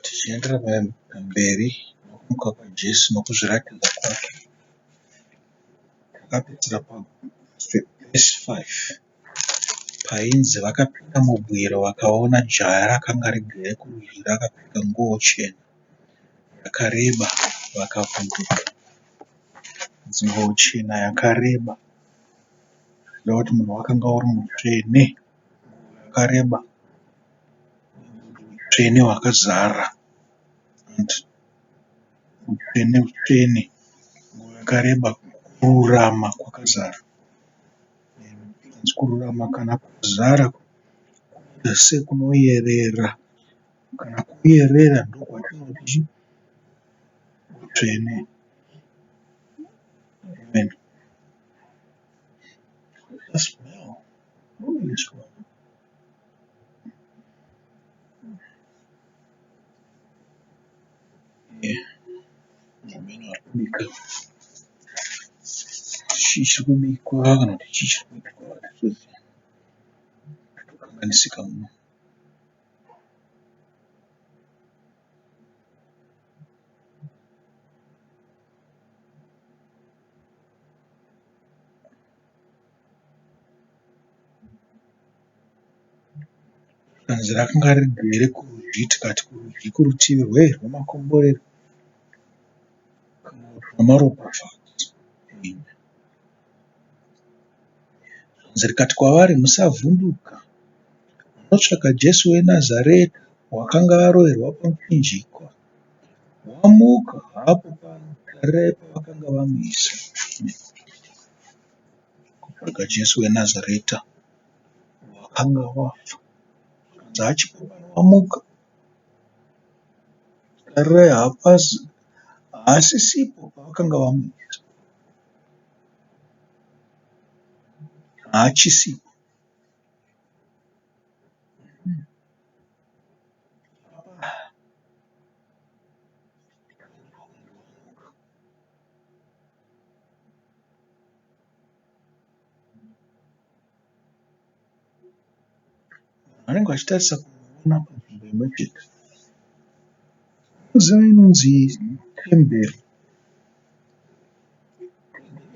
Tichienderera mberi nokumuka kwaJesu nokuzviratidza kwake, takapedzera pavhesi 5 painzi vakapinda mubwiro vakaona jaya rakanga rigere kurudyi rakapfeka nguo chena yakareba vakavhunduka. Nguo chena yakareba zvichida kuti munhu wakanga uri mutsvene yakareba, utsvene hwakazara, utsvene nguo yakareba, kururama kwakazara. Kururama kana kuzara kunoita sekunoyerera, kana kuyerera ndokwatinoti utsvene. Amen. Smell. What is this one? Munhu ari kubika. Chii chiri kubikwa kana kuti chii chiri kuitwa hatitozivi. Zvinokanganisika muno. Bhanzi rakanga rigere kurudyi, tikati kurudyi kurutivi rwemakomborero kana kuti rwemaropafadzo. Bhanzi rikati kwavari, musavhunduka, munotsvaka Jesu weNazareta wakanga aroverwa pamuchinjikwa. Wamuka hapo panotarai pavakanga vamuisa. Kutsvaga Jesu weNazareta wakanga wafa. Kunzi achipo pano wamuka. Tarirai haasisipo pavakanga vamuisa. Haachisipo. Vanenge vachitarisa kumuona panzvimbo imwe chete. Munoziva inonzi temberi.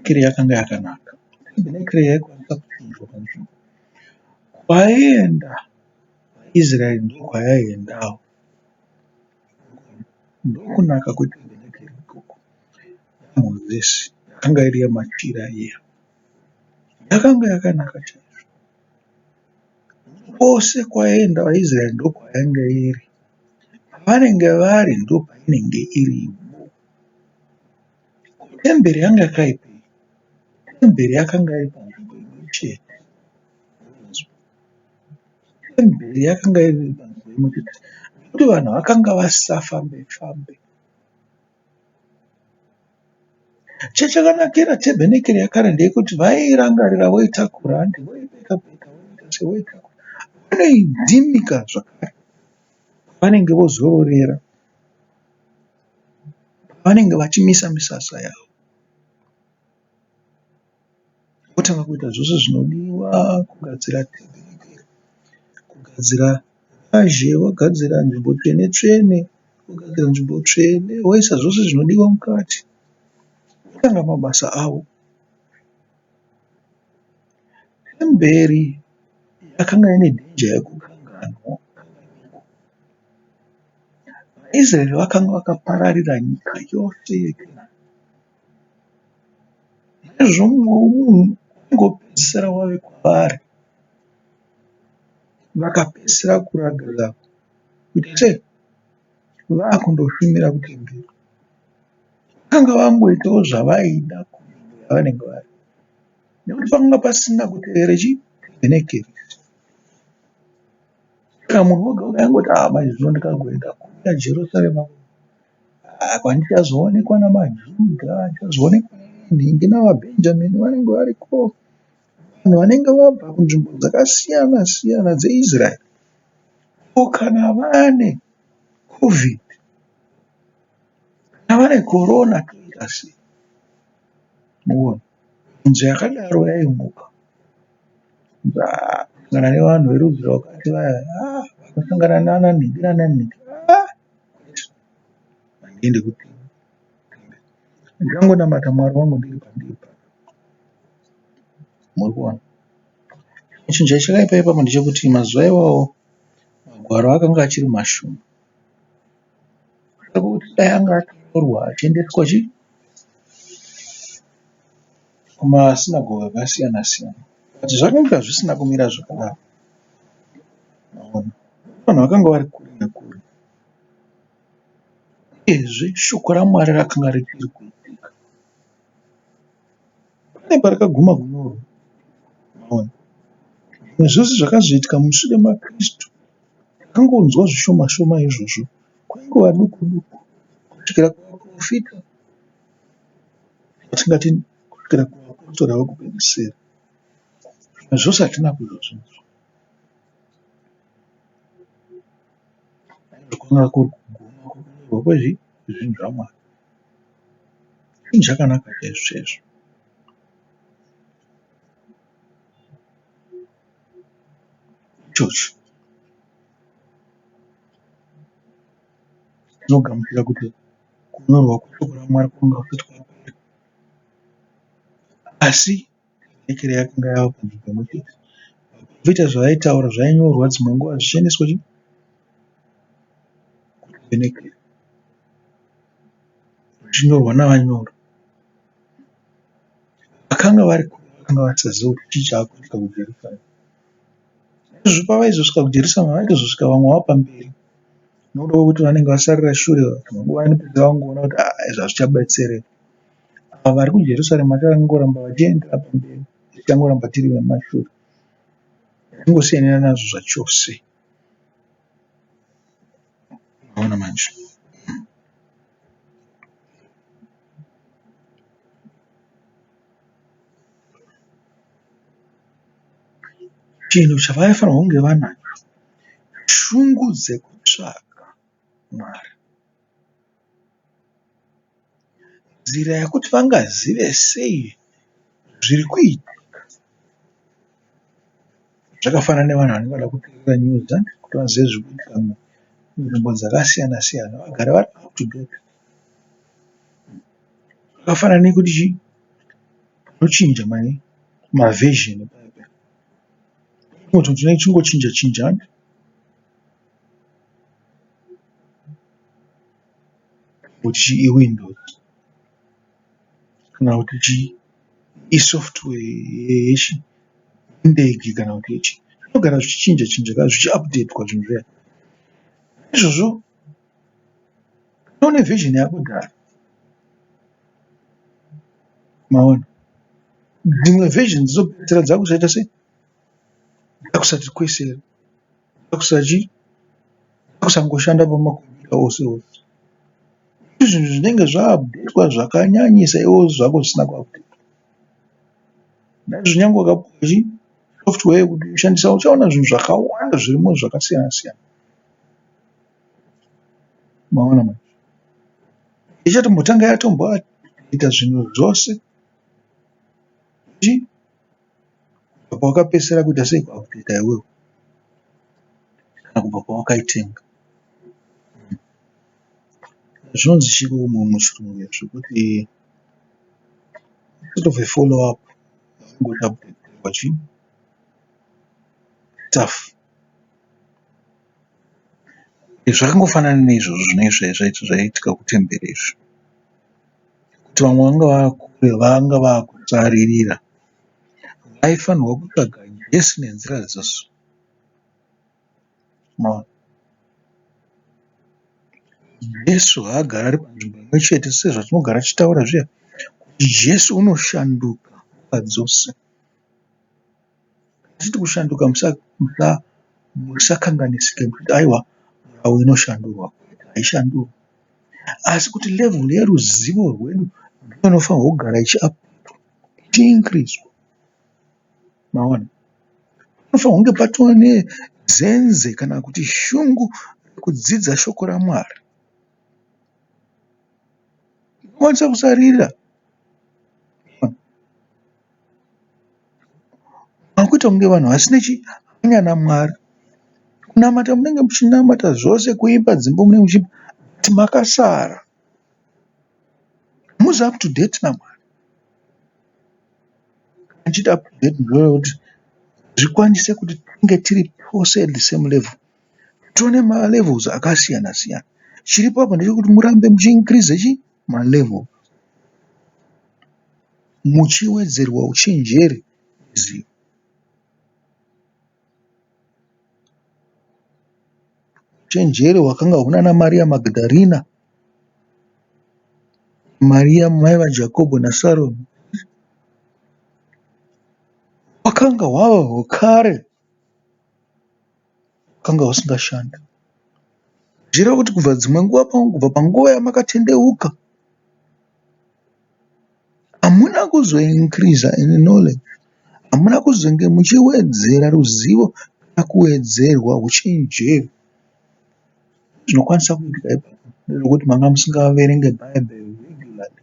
Temberi yakanga yakanaka. Temberi yaikwanisa kuchinjwa panzvimbo. Kwaienda vaIsraeri ndokwavaiendawo. Ndokunaka kwetemberi ikoko. Mozisi yakanga iri yamachira iya. Yakanga yakanaka chaizvo. Kwose kwaienda vaIsraeri ndokwainge iri. Pavanenge vari ndopainenge iriwo. Temberi yanga yakaipei? Temberi yakanga iri panzvimbo imwe chete. Temberi yakanga iri panzvimbo imwe chete. Nekuti vanhu vakanga vasafambe-fambe. Chachakanakira tebhenekeri yakare ndeyekuti vairangarira voitakura handi, voipeka-peka, voita sevoitakura. Vanoidhimika zvakare pavanenge vozororera, pavanenge vachimisa misasa yavo. Votanga kuita zvose zvinodiwa kugadzira tebhenekeri, kugadzira ruvazhe, vogadzira nzvimbo tsvene-tsvene, vogadzira nzvimbo tsvene, voisa zvose zvinodiwa mukati. Votanga mabasa avo. Temberi yakanga ine dhenja yekukanganwa. VaIsraeri vakanga vakapararira nyika yose yeKenani. Naizvozvo mumwe womunhu ungopedzisira wave kwavari. Vakapedzisira kuragadzwa kuti sei? Vakundoshumira kutemberi. Vakanga vangoitawo zvavaida kunzvimbo yavanenge vari. Nekuti pakanga pasina kutevera tebhenekeri. Saka munhu woga-woga aingoti manje zvino ndikagoenda kuya Jerusarema kwandichazoonekwa namaJudha, ndichazoonekwa nenhingi navaBhenjamini vanenge variko. Vanhu vanenge vabva kunzvimbo dzakasiyana-siyana dzeIsraeri. Kana vane COVID, kana vane korona toita sei? Muone, mhunzo yakadaro yaimuka. Kusangana nevanhu verudzi rwakati vaya, vanosangana nananhingi nananhingi. ndiende kuti ndangonamata Mwari wangu ndiri pandipa. Muri kuona chinhu chaichakaipa ipapo ndechekuti mazuva iwawo magwaro akanga achiri mashoma, kuti dai anga atorwa achiendeswa kumasinagoge akasiyana siyana, kuti zvakanga zvisina kumira zvakanaka. Vanhu vakanga vari kure nekure, uyezve shoko raMwari rakanga richiri kuitika. Pane parakaguma kunyorwa, zvimwe zvose zvakazoitika mushure maKristu takangonzwa zvishoma shoma izvozvo, kwaingova duku duku kusvikira kuvaprofita, vatingati kusvikira kuvapostori vekupedzisira. Zvimwe zvose hatina kuzozvinzwa. Kwanga kuri kuguma kunyorwa kwezvinhu zvaMwari. Chinhu chakanaka chaizvo chaizvo. Ichocho tinogamuchira kuti kunyorwa kweshoko raMwari kwanga kusati kwapera, asi nhekere yakanga yava panzvimbo imwe chete. Vaprofita zvavaitaura zvainyorwa dzimwe nguva zvichiendeswa kuvhenekera, zvichinyorwa navanyori. Vakanga vari kure vakanga vasaziva kuti chii chaakuitika kuJerusarema. Izvo pavaizosvika kuJerusarema vaitozosvika vamwe vapamberi, nokuda kwekuti vanenge vasarira shure. Nguva inopedza vangoona kuti izvi hazvichabatsirei. Ava vari kuJerusarema takangoramba vachiendera pamberi, tichangoramba tiri vemashure. Hatingosiyanira nazvo zvachose. Maona manje. Chinhu chavaifanirwa kunge vanacho, shungu dzekutsvaka Mwari, nzira yekuti vangazive sei zviri kuitika. Zvakafanana nevanhu vanenge vada kuteerera news, kuti vazive zviri kuitika munzvimbo dzakasiyana siyana, vagare vari up to date. Zvakafanana nekuti panochinja mavhezheni kuti tinenge tichingochinja chinja kuti iWindows kana kuti isoftware yeindege kana kuti yechi, zvinogara zvichichinja chinja zvichiupdatwa zvinhu zviya. Izvozvo pane vhezheni yakudhara, maona dzimwe vhezheni dzopedzisira dzakusaita sei, dzakusati kwese, dzakusangoshanda pamakombiyuta ose ose. Zvinhu zvinenge zvaupdatwa zvakanyanyisa iwo zvako zvisina kuupdatwa. Naizvozvo nyangwe wakapuwa software yekuti ushandisa uchaona zvinhu zvakawanda zvirimo zvakasiyana siyana. Maona manje. Ichatombotanga yatomboita zvinhu zvose kubva pawakapedzisira kuita sei kuupdata iwewe, kana kubva pawakaitenga. Zvinonzi chirungu muchirungu zvekuti sort of a follow up, stuff. Zvakangofanana neizvozvo zvinenge zvaitika kutemberi izvi, kuti vamwe vanga vakure vanga vakutsaririra, vaifanirwa kutsvaga Jesu nenzira dzose. Jesu haagara ari panzvimbo imwe chete sezvatinogara tichitaura zviya, kuti Jesu unoshanduka nguva dzose. Titi kushanduka musakanganisike kuti aiwa murau inoshandurwa, haishandurwi. Asi kuti level yeruzivo rwedu ndiyo inofanirwa kugara ichiinkiridzwa. Maona, panofanirwa kunge patova nezenze kana kuti shungu rekudzidza shoko raMwari. Unokwanisa kusarira makuita kunge vanhu vasina hanya naMwari. Kunamata munenge muchinamata zvose, kuimba dzimbo munenge muchiimba, kuti makasara muzi up to date naMwari. Tichiti up to date ndozvekuti zvikwanise kuti tinge tiri pose at the same level, tione malevels akasiyana siyana. Chiripo apa ndechekuti murambe muchiincrease malevel, muchiwedzerwa uchenjeri nezivo. Uchenjeri hwakanga hunana Maria Magdalena, Maria mai vaJakobho naSarome, hwakanga hwava hwekare, hwakanga husingashanda. Zvireva kuti kubva panguva yamakatendeuka hamuna kuzoincrease in knowledge, hamuna kuzonge muchiwedzera ruzivo kana kuwedzerwa uchenjeri. Zvinokwanisa kuitika ipapo ndezvekuti manga musingaverenge Bhaibheri regularly,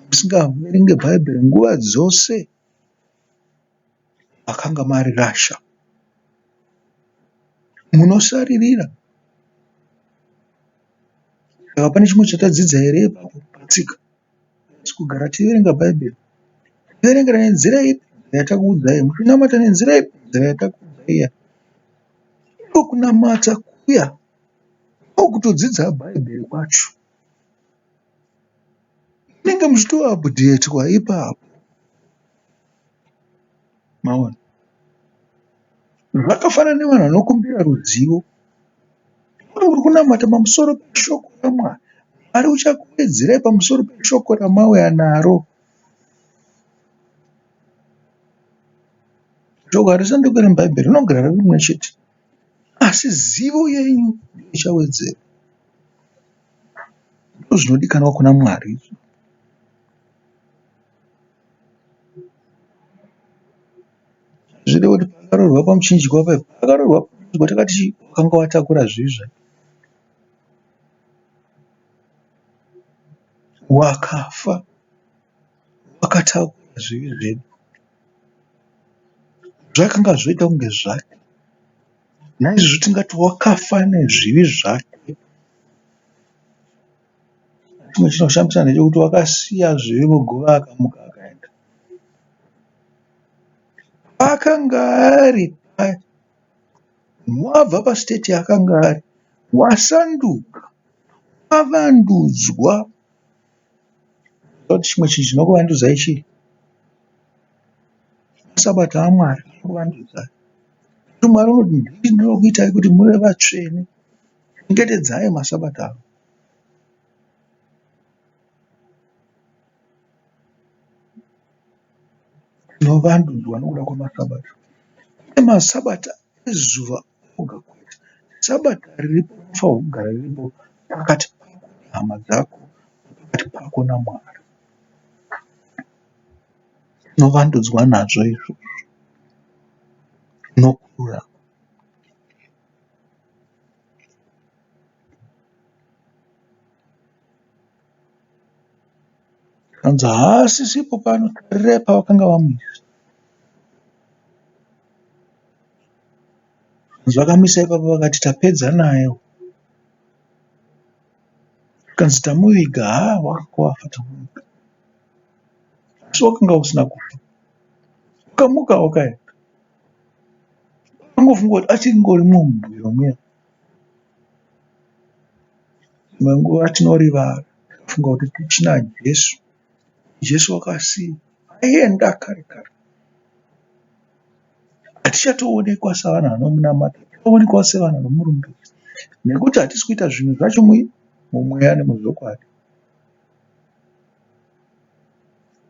musingaverenge Bhaibheri nguva dzose, makanga mari rasha, munosaririra. Saka pane chimwe chatadzidza here ipapo patsika, kugara tichiverenga Bhaibheri, tichiverengera nenzira ipi yatakuudzai, muchinamata nenzira ipi nzira yatakuudzai. Iko kunamata kuya kutodzidza Bhaibheri kwacho, munenge muchitoupdatwa ipapo. Maona, zvakafanana nevanhu vanokumbira ruzivo. Uri kunamata pamusoro peshoko raMwari, Mwari uchakuwedzerai pamusoro peshoko ramauya naro. Shoko harisandokeri muBhaibheri, rinogara riri rimwe chete, asi zivo yenyu ichawedzerwa. Ndozvinodikanwa kuna Mwari. Zvide kuti pakarorwa pamuchinjikwa paipa, pakarorwa pamuchinjikwa takati wakanga watakura zvizva, wakafa wakatakura zvivi zvedu, zvakanga zvoita kunge zvake. Naizvozvo tingati wakafa nezvivi zvake. Chimwe chinoshambisa ndechekuti wakasiya zvivi mugova akamuka akaenda. Akanga ari wabva pasiteti yaakanga ari, wasanduka, wavandudzwa. Kuti chimwe chinhu chinokuvandudzai chii? Masabata aMwari anokuvandudzai. Kuti Mwari unoti ndinokuitai kuti muve vatsvene, chengetedzai masabata avo. Tinovandudzwa nokuda kwamasabata. Kune masabata ezuva oga kwete. Sabata riripo rinofanirwa kugara riripo pakati pako nehama dzako, pakati pako naMwari. Tinovandudzwa nazvo izvozvo nokura. Kanzi haasisipo pano, tarirai pavakanga vamuisa. Kanzi vakamisa ipapo vakati tapedza naye. Kanzi tamuviga, wakanga wafa tamuviga. Asi wakanga usina kufa. Ukamuka wakaenda. Wangofunga kuti achingori mumbuyo muya. Imwe nguva tinorivara, funga kuti tichina Jesu. Jesu wakasiya, aenda kare kare. Hatichatoonekwa savanhu vanomunamata, tichaonekwa sevanhu vanomurumbidza. Nekuti hatisi kuita zvinhu zvacho mumweya nemuzvokwadi.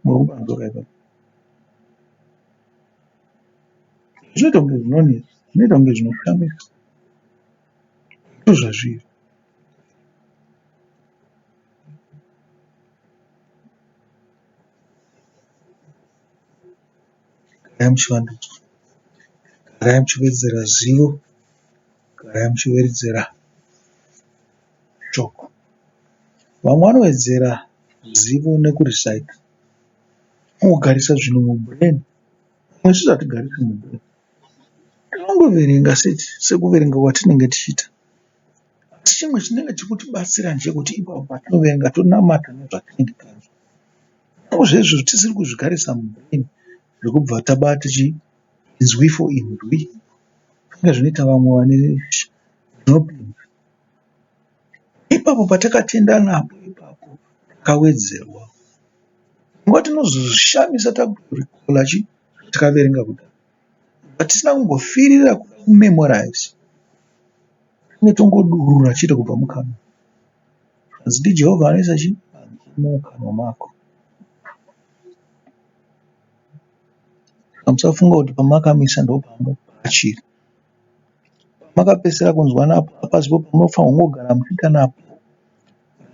Muri kupanzwa ipapo. Zvinoita kunge zvinonetsa, zvinoita kunge zvinoshamisa. Ndozvazviri. Garai muchivandudzwa, garai muchiwedzera zivo, garai muchiwedzera shoko. Vamwe vanowedzera zivo nekurisaita, kugarisa zvinhu mubhureni. Vamwe isusu hatigarisi mubhureni, tinongoverenga sekuverenga kwatinenge tichiita. Asi chimwe chinenge chikutibatsira ndechekuti ipapo patinoverenga tonamata nezvatinenge tanzwa. zvezvo tisiri kuzvigarisa mubrain zvekubva tabata chinzwi for inzwi zvanga zvinoita vamwe vane zvinopinza. Ipapo patakatenda napo ipapo takawedzerwa. Nguva tinozozvishamisa takurikola takaverenga kudai, patisina kumbofirira kuda kumemorize, tinenge tongodurura chete kubva mukanwa. Zvanzi ndiJehovha anoisa mukanwa mako. Musafunga kuti pamakamisa ndo pachiri. Pamakapedzisira kunzwa napo hapasipo pamunofanirwa kungogara muchiita napo.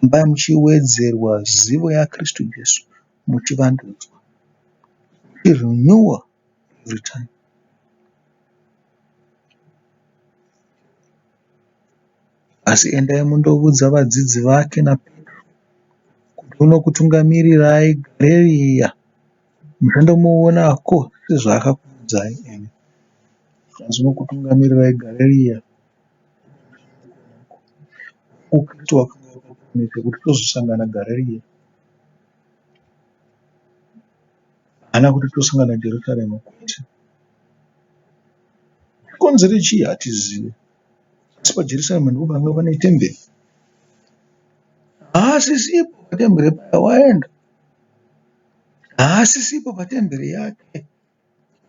Rambai muchiwedzerwa zivo yaKristu Jesu, muchivandudzwa, muchirenewa every time. Asi endai mundoudza vadzidzi vake naPetro kuti unokutungamirirai Garirea, muchandomuonako sezvaakakuudzai imi. Zvanzi unokutungamirirai Garirea. Ukristu wakanga wakapromisa kuti tozosangana Garirea, hana kuti tosangana Jerusarema kwete. Chikonzero chii hatizivi, asi paJerusarema ndipo panga pane temberi. Haasisipo patemberi paya waenda, haasisipo patemberi yake.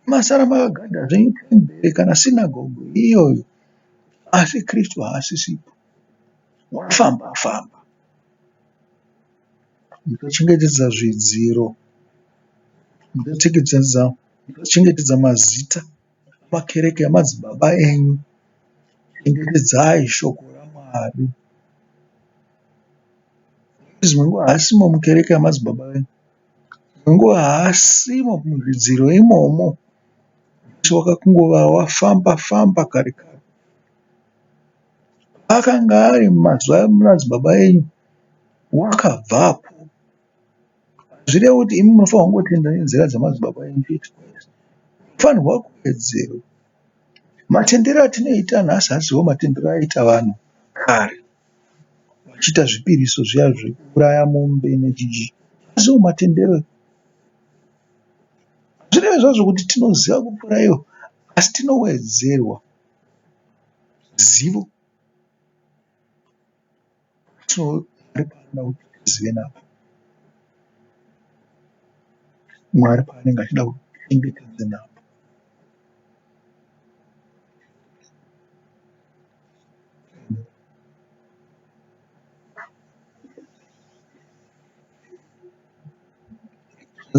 Masara makagadha zvenyu temberi kana sinagoge iyoyo, asi Kristu haasisipo. Wafamba famba. Mutochengetedza zvidziro, mutochengetedza mazita makereke amadzibaba enyu. Chengetedzai shoko raMwari. Zvimwe haasimo mukereke yamadzibaba enyu, zvimwe haasimo muzvidziro imomo. Wakangova wafamba famba kare kare. Akanga ari mumazuva amadzibaba enyu, wakabvapo. Zvirevo kuti imi munofanirwa kungotenda nenzira dzamadzibaba enyu chete. Munofanirwa kuwedzerwa. Matendero atinoita nhasi hasiwo matendero aiita vanhu kare, vachiita zvipiriso zviya zvekuuraya mombe nechinji. Hasiwo matendero. Zvirevo zvazvo kuti tinoziva kupfuura iwo, asi tinowedzerwa zivo. Mwari paanoda kuti tizive napo, Mwari paanenge achida kuti tichengetedze napo.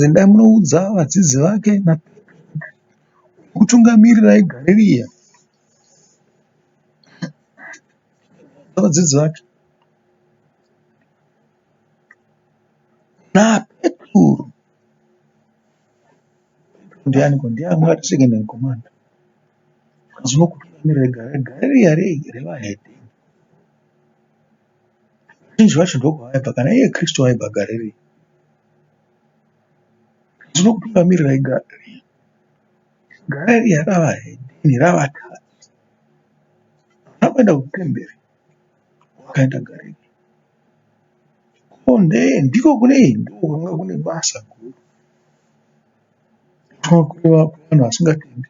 Endai munoudza vadzidzi vake naPetro kutungamirirai Garirea. Vadzidzi vake naPetro ndianiko? Ndiye ati second in command. Zvinokutungamirirai Garirea revahedheni. Vazhinji vacho ndokwavaibva, kana iye Kristu aibva Garirea. Zvinokutungamirirai Garirea. Garirea ravahedheni, ravatadzi. Havana kuenda kutemberi, wakaenda Garirea. Ndiko kwanga kune basa guru. Kureva kuvanhu vasingatendi.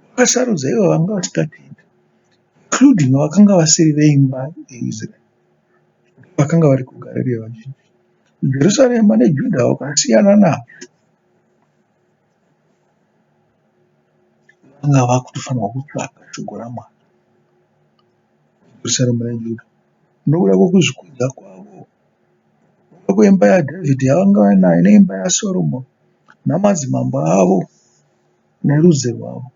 Vakasarudza ivo vanga vasingatendi, including vakanga vasiri veimba yeIsraeri, vakanga vari kuGarirea vazhinji. Jerusarema neJudha vakasiyana navo. Vanga vakutofanirwa kutsvaka shoko raMwari. Jerusarema neJudha. Nokuda kwekuzvikudza kwavo, nokuda kwemba yaDhavhidhi yavanga vanayo neimba yaSoromoni namadzimambo avo nerudzi rwavo,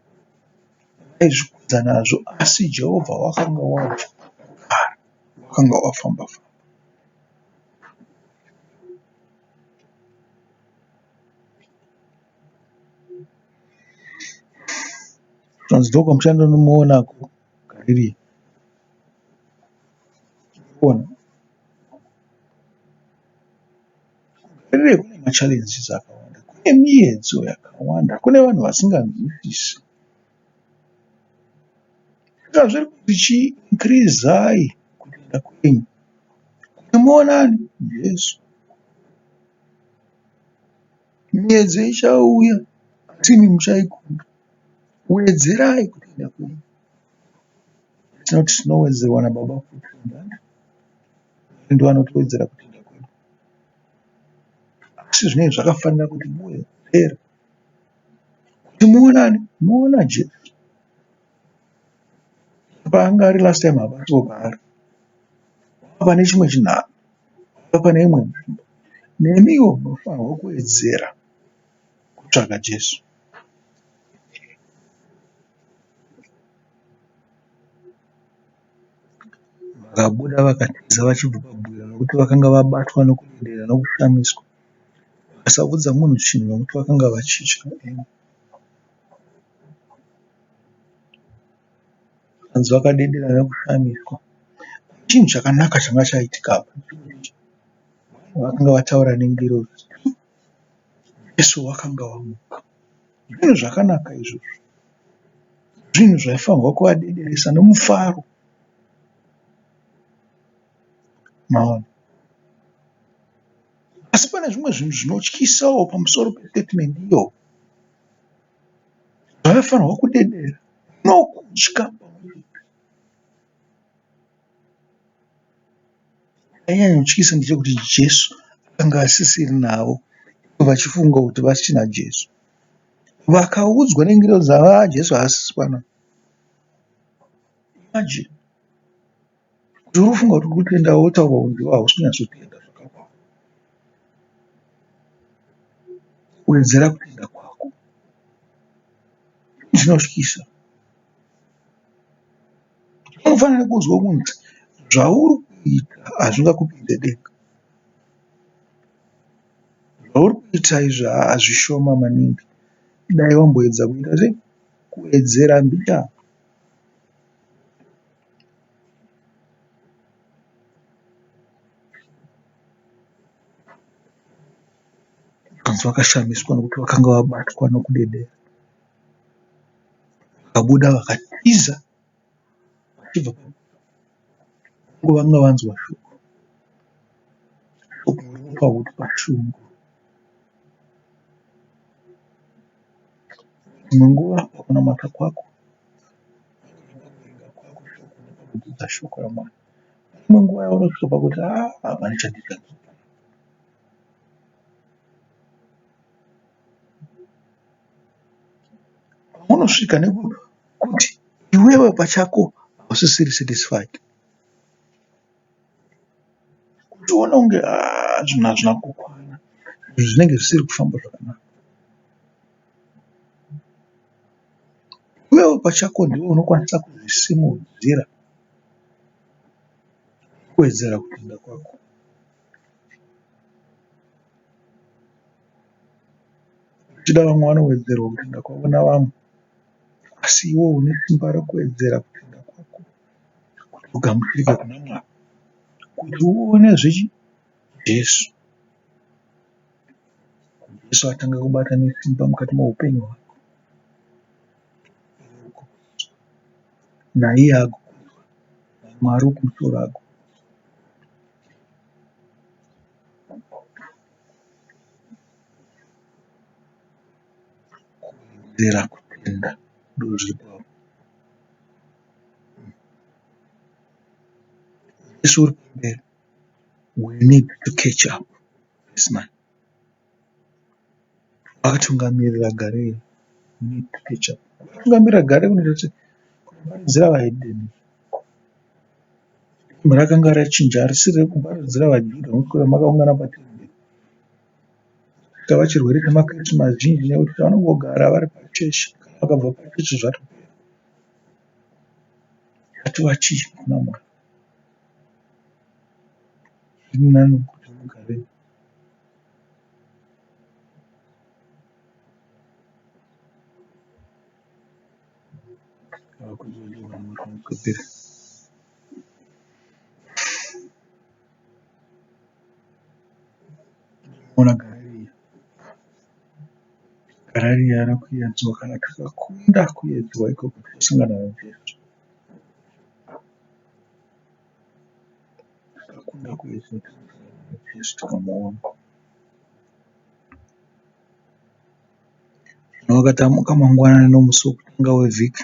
vaizvikudza nazvo, asi Jehovha wakanga wabva kare, wakanga wafamba famba. Zvanzi ndokwamuchanda nomuonako Garirea. Garirea kune machallenges akawanda, kune miedzo yakawanda, kune vanhu vasinganzwisisi. Saka zviri kuti chiinkirizai kutenda kwenyu, kuti muonani Jesu, Miedzo ichauya, asi imi muchaikunda. Wedzerai kutenda kwenyu. Tinoti tinowedzerwa naBaba kutenda, ndiwo anotowedzera kutenda kwedu. Asi zvinenge zvakafanira kuti muwedzere kuti muonani, muona Jesu. Paanga ari last time hapasipo paari, wava pane chimwe chinharo, wava pane imwe nzvimbo. Nemiwo munofanirwa kuwedzera kutsvaka Jesu. Vakabuda vakatiza vachibva pabwiro nokuti vakanga vabatwa nokudedera nokushamiswa. Vakasaudza munhu chinhu nokuti vakanga vachitya. Hanzi vakadedera nokushamiswa. Chinhu chakanaka changa chaitika apa. Vakanga vataura nendiro kuti Jesu wakanga wamuka. Zvinhu zvakanaka izvozvo. Zvinhu zvaifanirwa kuvadederesa nomufaro. Maona. Asi pane zvimwe zvinhu zvinotyisawo pamusoro pestatement iyo. Zvaifanirwa kudedera nokutya. Chainyanya ndechekuti Jesu akanga asisiri navo, vachifunga kuti vachina Jesu. Vakaudzwa nengiro dzava Jesu haasiswa navo. Imagine kuti urufunga kuti uri kutenda wotaurwa kuti iwe hausi kunyatsotenda zvakakwana. Wedzera kutenda kwako. Zvinotyisa. Unofanira kuzwa kuti zvauri kuita hazvingakupinze denga. Zvauri kuita izvi hazvishoma maningi. Dai wamboedza kuita sei? Kuwedzera mbira. Vanhu vakashamiswa nokuti vakanga vabatwa nokudedera. Vakabuda vakatiza vachibva vanga vanzwa shoko. Shoko rinopa kuti pashungu. Imwe nguva pakunamata kwako, kudzidza shoko raMwari. Imwe nguva yaunosvika pakuti hapana chandichaita. Unosvika nekuti iwewe pachako hausisiri satisfied. Uchiona kunge zvinhu hazvina kukwana, zvinenge zvisiri kufamba zvakanaka. Iwewe pachako ndiwe unokwanisa kuzvisimudzira kuwedzera kutenda kwako. Uchida vamwe vanowedzerwa kutenda kwavo navamwe, asi iwe une simba rokuwedzera kutenda kwako kuti ugamuchirike kuna Mwari, kuti uonezve Jesu. Jesu atanga kubata nesimba mukati meupenyu hwako. Naiye agokudzwa, Mwari wokumusoro agokudzwa. Kuwedzera kutenda ndozviri kwavo. Jesu uri pamberi. We need to catch up this man. Akatungamirira gare iri. We need to catch up. Akatungamirira gare kunoita kubaridzira vahedheni. Rakanga rachinja, harisiri rekubaridzira vaJudha nokuti makaungana patemberi. Chikava chirwere chemakeresi mazhinji nekuti vanongogara vari pachechi. Vakabva pachechi zvatopera. Ngativachidye kuna Mwari. Zviri nani kuti mugare. Vakuzodiwa mukwepera. Ona garariya. Garariya rakuedzwa kana takakunda kuedzwa ikoko kusangana naJesu. Takakunda kuedzwa Jesu tikamuona. Wakatamuka mangwanani nomusi wokutanga wevhiki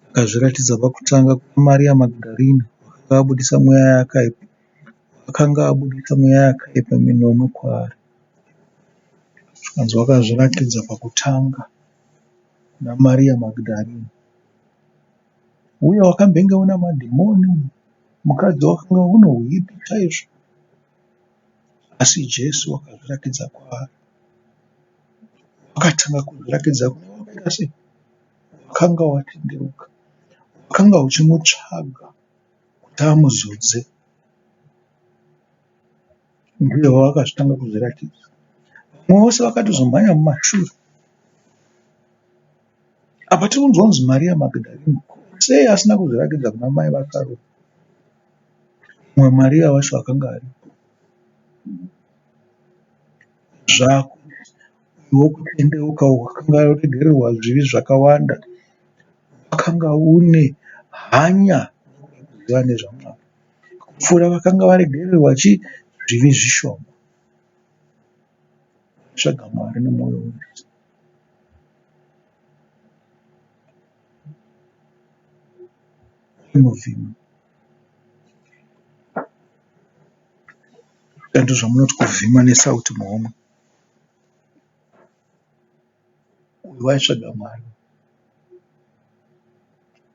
akazviratidza pakutanga kuna Maria Magdalena akanga abudisa mweya yakaipa minomwe kwaari. Zvikanzi wakazviratidza pakutanga kuna Maria Magdalena, uye wakambenge una madhimoni, mukadzi wakanga uno hwipi chaizvo, asi Jesu wakazviratidza kwaari. Wakatanga kuzviratidza kuna wakaita sei? Wakanga watendeuka, wakanga uchimutsvaga kuti amuzodze, ndiye wawakazvitanga kuzviratidza. Vamwe vose vakatozomhanya mumashure. Apa tiri kunzwa kunzi Maria Magdalena, sei asina kuzviratidza kuna mai vakarura? Mumwe Maria wacho akanga aripo. Zvako iwe kutendeuka wakanga waregererwa zvivi zvakawanda, wakanga une hanya kuziva nezvaMwari kupfuura vakanga varegererwa zvivi zvishoma. Tsvaga Mwari nemwoyo wose. Inovhima. Ndizvo zvamunoti kuvhima nesauti muhomwe. Uyu waitsvaga Mwari.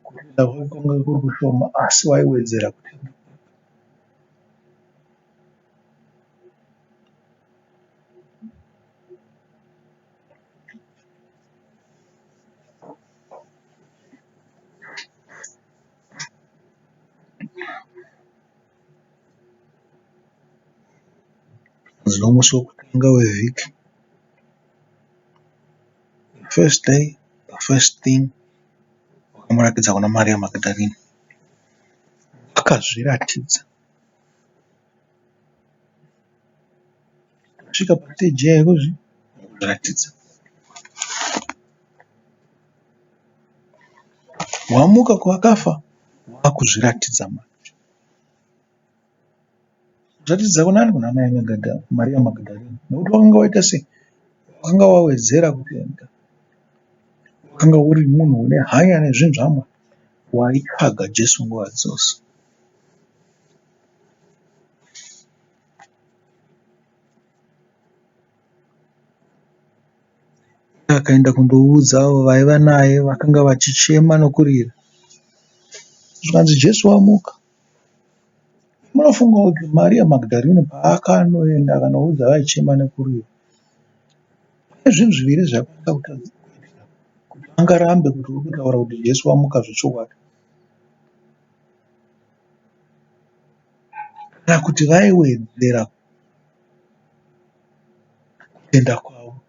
Kutenda kwake kwanga kuri kushoma, asi waiwedzera kutenda. Nomusi wokutanga wevhiki, first day, the first thing, wakamuratidza kuna Maria Magdalena. Akazviratidza. Svika pastage yaiko kuzviratidza. Wamuka kwakafa, wakuzviratidza manje. Zviratidza kunani kuna Maria Magdalena, nokuti wakanga waita sei? Wakanga wawedzera kutenda. Wakanga uri munhu une hanya nezvinhu zvaMwari, waitsvaga Jesu nguva dzose. Akaenda kundoudza avo vaiva naye vakanga vachichema nokurira. Zvikanzi Jesu wamuka. Munofunga kuti Maria Magdalena paakanoenda akanoudza vaichema nokurira, pane zvinhu zviviri zvakwanisa kutadza kuti angarambe kuti uri kutaura kuti Jesu wamuka zvechokwadi, kana kuti vaiwedzera kutenda kwavo,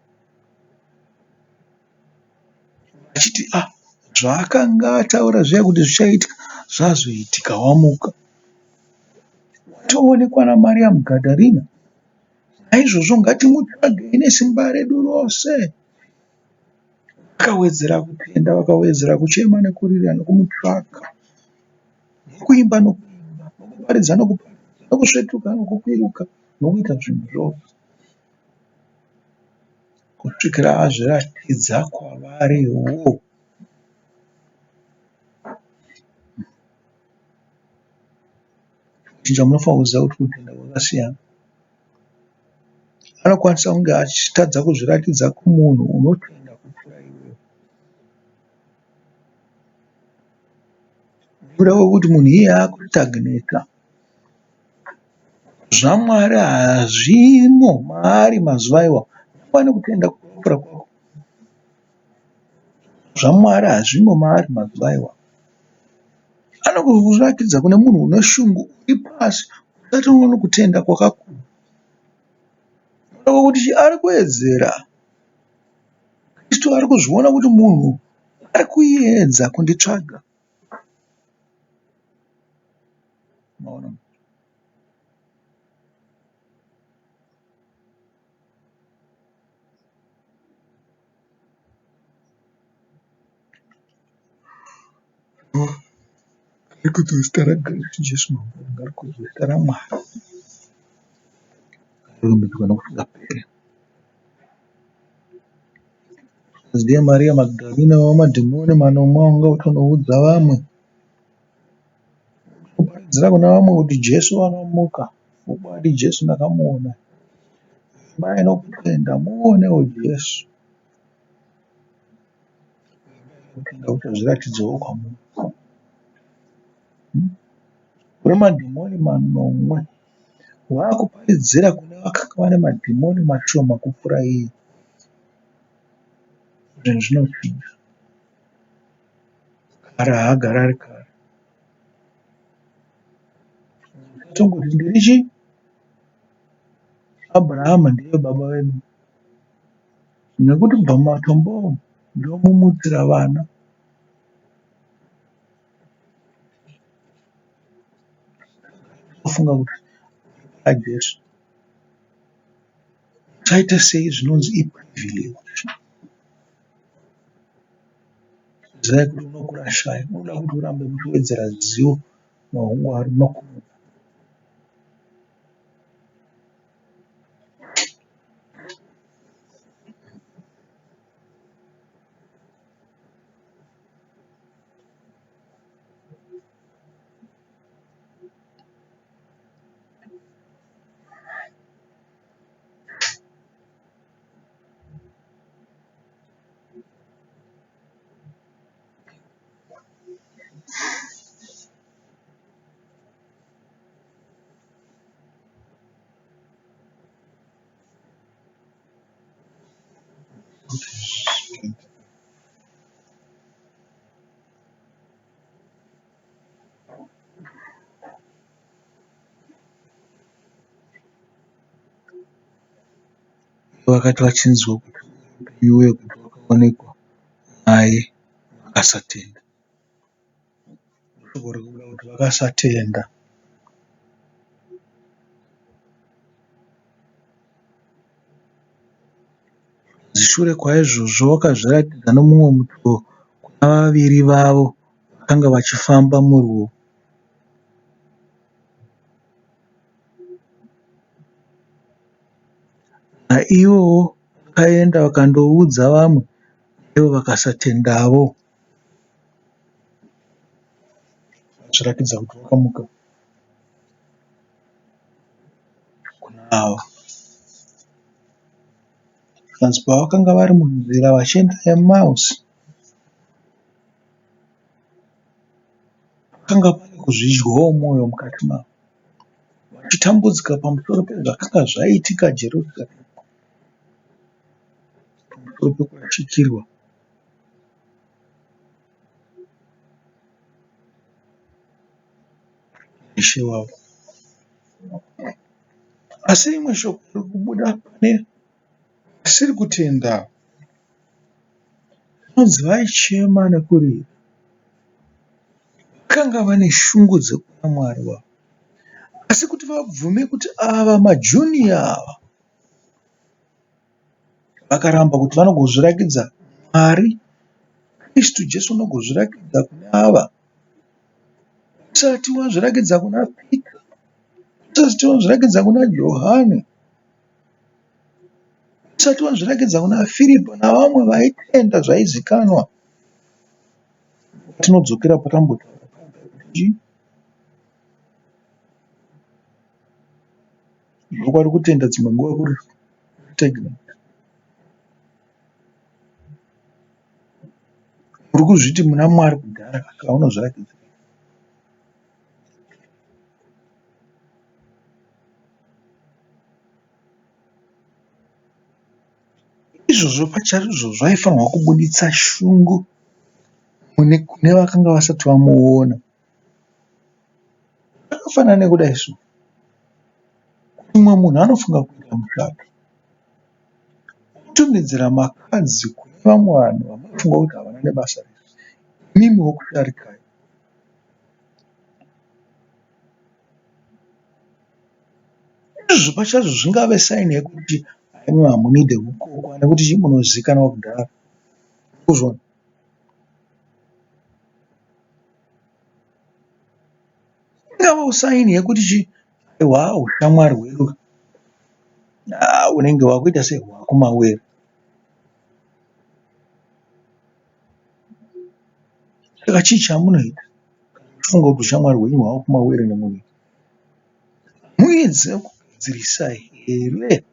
achiti zvaakanga ataura zviya kuti zvichaitika zvazoitika, wamuka. Watoonekwa naMaria Magdalena, naizvozvo ngatimutsvagei nesimba redu rose. Vakawedzera kutenda, vakawedzera kuchema nekurira nokumutsvaga, nokuimba nokuparidza nokusvetuka nokukwiruka nokuita zvinhu zvose, kusvikira azviratidza kwavariwo. Chinja munofanira kuziva kuti kutenda kwakasiyana. Anokwanisa kunge achitadza kuzviratidza kumunhu unotenda kupfuura iwewe. Nekuda kwekuti munhu iye akutagneta. ZvaMwari hazvimo maari mazuva iwayo. Pane kutenda kwakakura kwako. ZvaMwari hazvimo maari mazuva iwayo. Anokuratidza kune munhu une shungu uri pasi, usati unoona kutenda kwakakura. Nekuda kwekuti ari kuwedzera. Kristu ari kuzviona kuti munhu ari kuedza kunditsvaga. Maona. Ari kuzozita raKristu Jesu ari kuzozita raMwari. Akarumbidzwa nokusingaperi. ndiye Maria Magdalena wamadhimoni manomwe wanga utonoudza vamwe kuparidzira kuna vamwe kuti Jesu akamuka, ubati Jesu ndakamuona, imbai nokutenda muonewo Jesu, kutenda kuchazviratidzawo kwamuri. Wemadhimoni manomwe wakuparidzira kune vakanga vane madhimoni mashoma kupfuura iye. Zvinhu zvinochinja, kare haagara ari kare. Tongoti ndiri chii? Abhurahama ndiye baba vedu, nekuti kubva mumatombo ndomumutsira vana. Tofunga kuti aJesu chaita sei zvinonzi iprivilege. Zai kuti unokurashai, unoda kuti urambe muchiwedzera zivo naungwari nokumuka. Vakati vachinzwa kuti upenyu uye kuti wakaonekwa naye vakasatenda. Shoko rikubuda kuti vakasatenda. Shure kwaizvozvo vakazviratidza nomumwe mutoo kuna vaviri vavo vakanga vachifamba murwuu. Naivowo vakaenda vakandoudza vamwe, ivo vakasatendawo. Zviratidza kuti vakamuka kuna ava. Zvikanzi pavakanga vari munzira vachienda Emmaus, pakanga pane kuzvidyawo mwoyo mukati mavo, vachitambudzika pamusoro pezvakanga zvaitika Jerusarema, pamusoro pekurashikirwa Ishe wavo. Asi rimwe shoko ririkubuda pane vasiri kutenda, vanonzi vaichema nekurira. Vakanga vane shungu dzekuda Mwari wavo, asi kuti vabvume kuti ava maJuniya ava vakaramba kuti vanogozvirakidza Mwari, Kristu Jesu unogozvirakidza kune ava, usati wazvirakidza kuna Pita, usati wazvirakidza kuna Johani, usati wazvirakidza kuna Firipo navamwe vaitenda zvaizikanwa. Tinodzokera patambotaura kuti zvokwadi kutenda dzimwe nguva kuri stagnant. Uri kuzviti muna Mwari kudhara saka unozvirakidza. Izvozvo pacharozvo zvaifanirwa kubuditsa shungu kune vakanga vasati vamuona. Zvakafanana nekudai so umwe munhu anofunga kuita mushato, otumidzira makadzi kune vamwe vanhu vanofunga kuti havana nebasa rese. Imimi wokusarikai. Izvozvo pachazvo zvingave saini yekuti haimwe hamunide kukokwa nekuti chii munozikanwa kudhara. Kuzvona ingava saini yekuti chii hwa ushamwari hwedu unenge hwakuita sehwakumawere. Saka chii chamunoita funga kuti ushamwari hwenyu hwava kumawere nemunoita muedze kugadzirisa here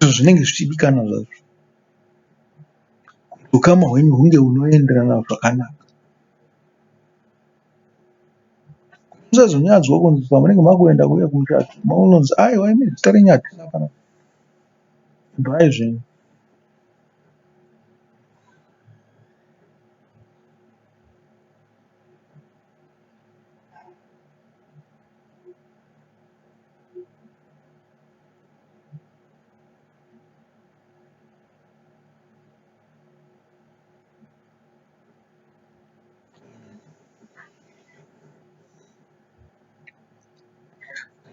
izvo zvinenge zvichidikana zvazvo kuti ukama hwenyu hunge hunoenderana zvakanaka. Musazonyadzwa kunzi pamunenge makuenda kuuya kumuchato maunonzi aiwa imi zita renyu hatina pana bhai zvenyu.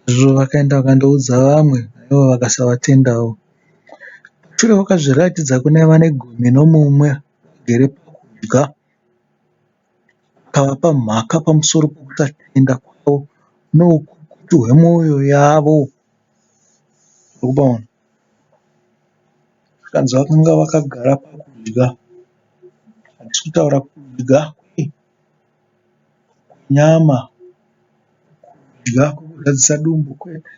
Izvo vakaenda vakandoudza vamwe naivo vakasavatendawo. Shure vakazviratidza kune vane 11 vagere pakudya akavapa mhaka pamusoro pokusatenda kwavo noukukutu hwemwoyo yavo. Urikubaona zvikanzi vakanga vakagara pakudya, hatisi kutaura kudya kwenyama, kudya kwekuzadzisa dumbu kwete,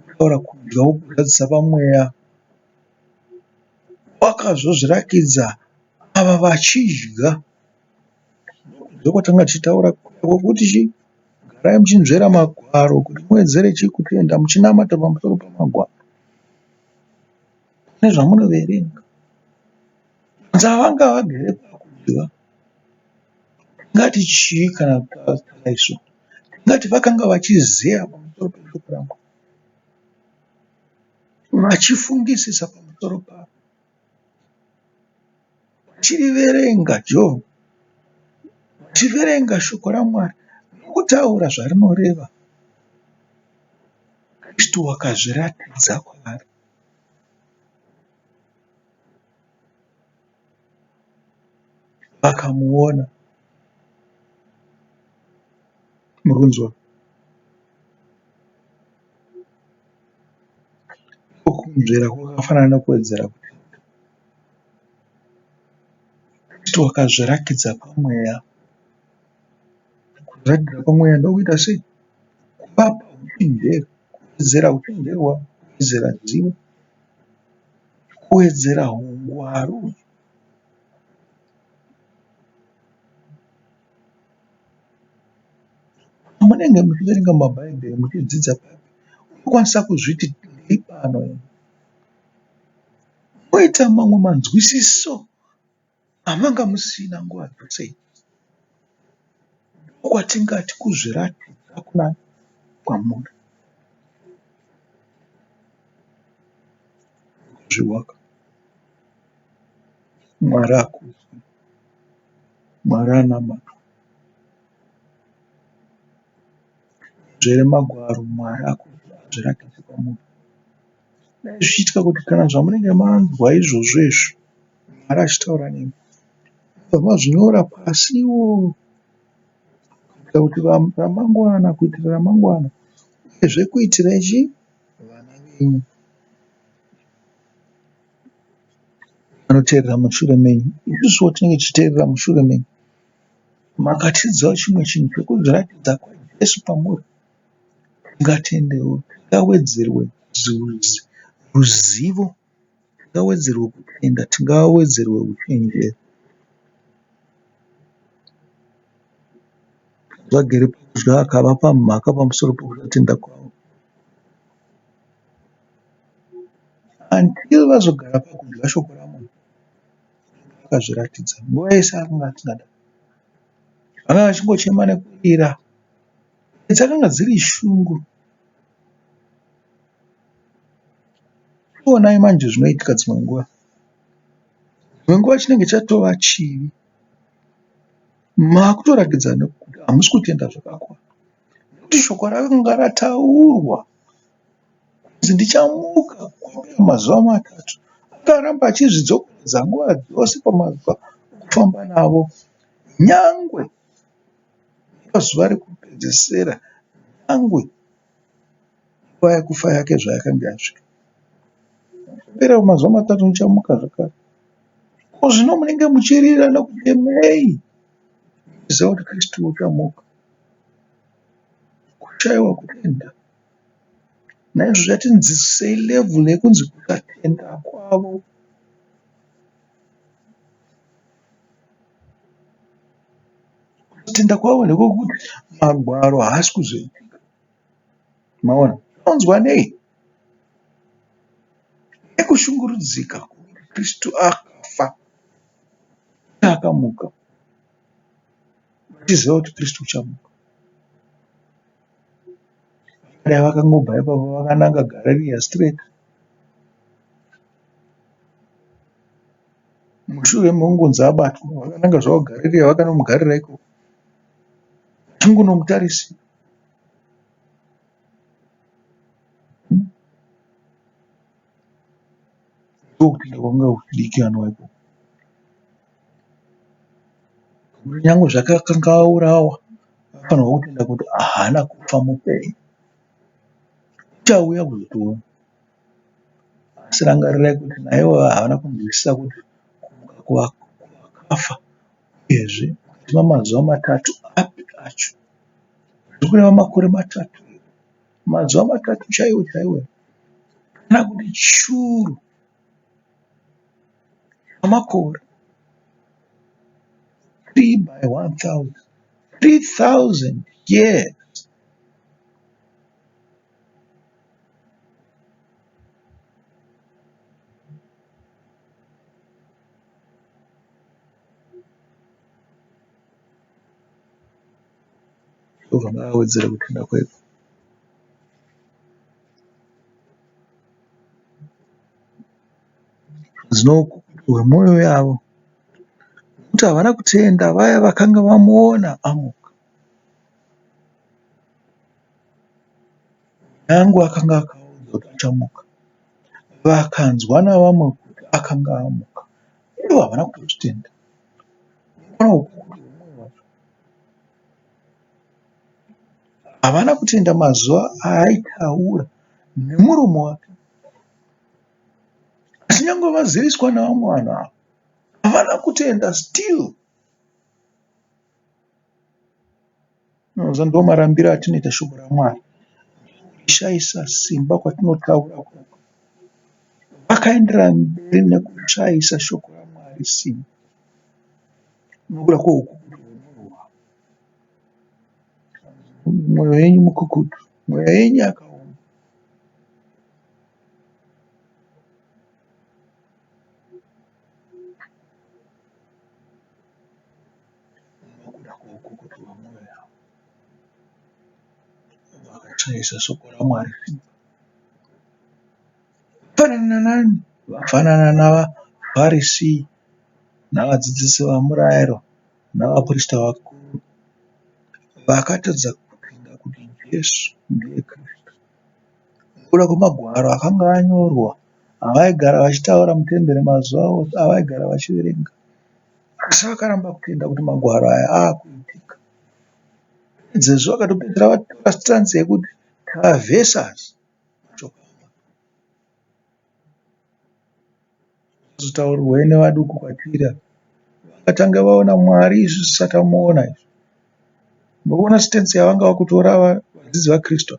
kutaura kudya kwekuzadzisa pamweya. Vakazozvirakidza ava vachidya ndokwatanga tichitaura kwekuti chii, garai muchinzvera magwaro kuti muwedzere chii kutenda muchinamata pamusoro pamagwaro nezvamunoverenga. Kunzi havanga vagere pakudya tingati chii kana takaiswa, tingati vakanga vachizeya pamusoro peshoko raMwari, vachifungisisa pamusoro paro, vachiriverenga Jehovha, vachiverenga shoko raMwari nokutaura zvarinoreva. Kristu wakazviratidza kwavari. Vakamuona. Murunzwa kunzvera kwakafanana nekuwedzera kuti Kristu wakazviratidza pamweya. Kuzviratidza pamweya ndokuita sei? Kuvapa uchenjeri, kuwedzera uchenjeri hwavo, kuwedzera zivo, kuwedzera ungwaru. Munenge muchiverenga mabhaibheri muchidzidza papi, unokwanisa kuzviti ndei pano moita mamwe manzwisiso amanga musina nguva dzose. Ndokwatingati kuzviratidza kwamuri. Zviwaka Mwari akuzwe, Mwari anamatwa. Zvere magwaro Mwari akuzwe azviratidze kwamuri. Dai zvichiitika kuti kana zvamunenge manzwa izvozvo Mwari achitaura nemi, mazvinyora pasiwo kuitira kuti kuitira ramangwana uyezve kuitira chii? Vana venyu vanoteerera mushure menyu. Isusuwo tinenge tichiteerera mushure menyu. Makatidzawo chimwe chinhu chekuzviratidza kwaJesu pamuri. Ngatendewo, tingawedzerwe ruzivo, tingawedzerwe kutenda, tingawedzerwe uchenjeri. Vagere pakudya akavapa mhaka pamusoro pokusatenda kwavo. Until vazogara pakudya shoko raMwari vakazviratidza. Nguva yese akanga asingada, vanga vachingochema nekurira, dzakanga dziri shungu. Ionai manje zvinoitika dzimwe nguva chinenge chatova chivi, makutoratidza nekuti hamusi kutenda zvakakwana, nekuti shoko rakanga rataurwa kunzi ndichamuka mazuva matatu. Akaramba achizvidzokeredza nguva dzose pamazuva okufamba navo, nyangwe pazuva rekupedzisira, nyangwe nguva yekufa yake zvayakanga yasvika. Kupera mazuva matatu ndichamuka zvakare. Zvino munenge muchirira nekutemei ziva kuti Kristu uchamuka, kushaiwa kutenda. Naizvozvo ngatinzwisisei level yekunzi kusatenda kwavo. Kutenda kwavo ndekwekuti magwaro haasi kuzoitika. Maona unonzwa nei? Nekushungurudzika kuti Kristu akafa akamuka, tiziva kuti Kristu uchamuka. Dai vakangobva ipapo vakananga Garirea straight. Mushure mekungonzi abatwa vakananga zvavo Garirea, vakanomugarira ikoko chingonomutarisa. Ndokutenda kwanga kudiki anhu ipo. Kunyange zvakanga aurawa, vafanirwa kutenda kuti haana kufa mupenyu. Uchauya kuzotoona. Asi rangarirai kuti naivo havana kunzwisisa kuti kumuka kwavakafa uyezve mazuva matatu api acho. Zviri kureva makore matatu, mazuva matatu chaiwo chaiwo, kana kuti churu amakore 3 by 1000, 3000 years. Jehovha ngaawedzere kutenda kwedu. Zvinokukura mwoyo yavo kuti havana kutenda vaya vakanga vamuona amuka. Nyange akanga akaudza kuti achamuka, vakanzwa navamwe kuti akanga amuka, ivo havana kutozvitenda. Havana kutenda mazuva aaitaura nemuromo wake. Asi nyange vaziviswa navamwe vanhu ava, havana kutenda still. Ndo marambiro atinoita shoko raMwari, kushayisa simba kwatinotaura koko. Vakaenderera mberi nekushayisa shoko raMwari simba. Nokuda kwoukukutu hwemwoyo wavo. Mwoyo yenyu mukukutu, mwoyo yenyu yakaoma. Nokuda kwoukukutu hwemwoyo yavo vakashayisa shoko raMwari simba. Vafanana nani? Vafanana navaFarisi navadzidzisi vamurayiro navaprista vakuru, vakatadza kutenda kuti Jesu ndiye Kristu. Nokuda kwemagwaro akanga anyorwa, avaigara vachitaura mutemberi mazuva ose, avaigara vachiverenga. Asi vakaramba kutenda kuti magwaro aya aakuitika. Izvezvo vakatopedzera vatora sitanzi yekuti tavhesasi. Zotaurirwei nevaduku kwatiri ava. Vakatanga vaona Mwari isusu tisati tamuona. Mukuona sitanzi yavanga vakutora vadzidzi vaKristu.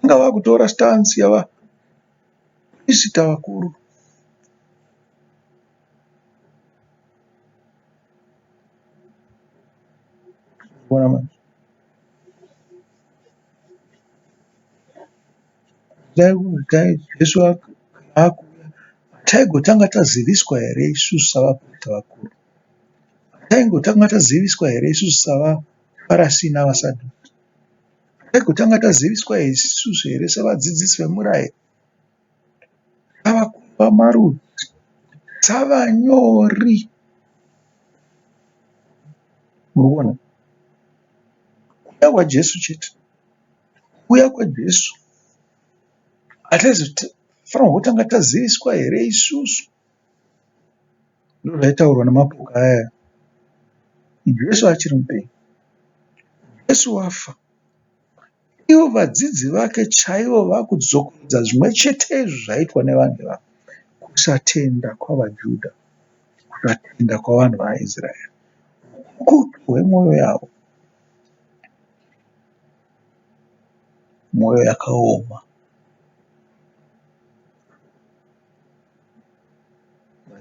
Vanga vakutora sitanzi yavaprista vakuru. Jesu akuuya, taigotanga taziviswa here isusu savaprista vakuru? Taigotanga taziviswa here isusu savaFarisi navaSadhusi? Taigotanga taziviswa isusu here savadzidzisi vemurayiro, savakuru vamarudzi, savanyori? Murikuona? Kuuya kwaJesu chete, kuuya kwaJesu hatifanirwa kutanga taziviswa here isusu? Ndizvo zvaitaurwa namapoka aya. Jesu achiri mupenyu, Jesu wafa, ivo vadzidzi vake chaivo vakudzokeredza zvimwe chetezvo zvaitwa nevanhu ava, kusatenda kwavaJudha. kutenda kwavanhu vaIsraeri, ukutu hwemwoyo yavo, mwoyo yakaoma,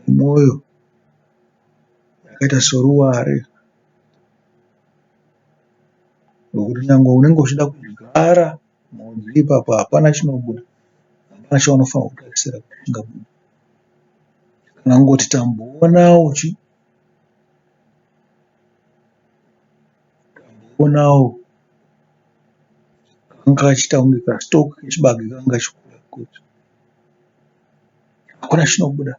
mwoyo yakaita soruware rwokuti nyange unenge uchida kugara mhodzi ipapo hapana chinobuda, hapana chaunofanira kutarisira kuti chingabuda. Kana kungoti tamboonawo kanga kachiita kunge kasitoki kechibage kanga kachikura kuti hakuna chinobuda.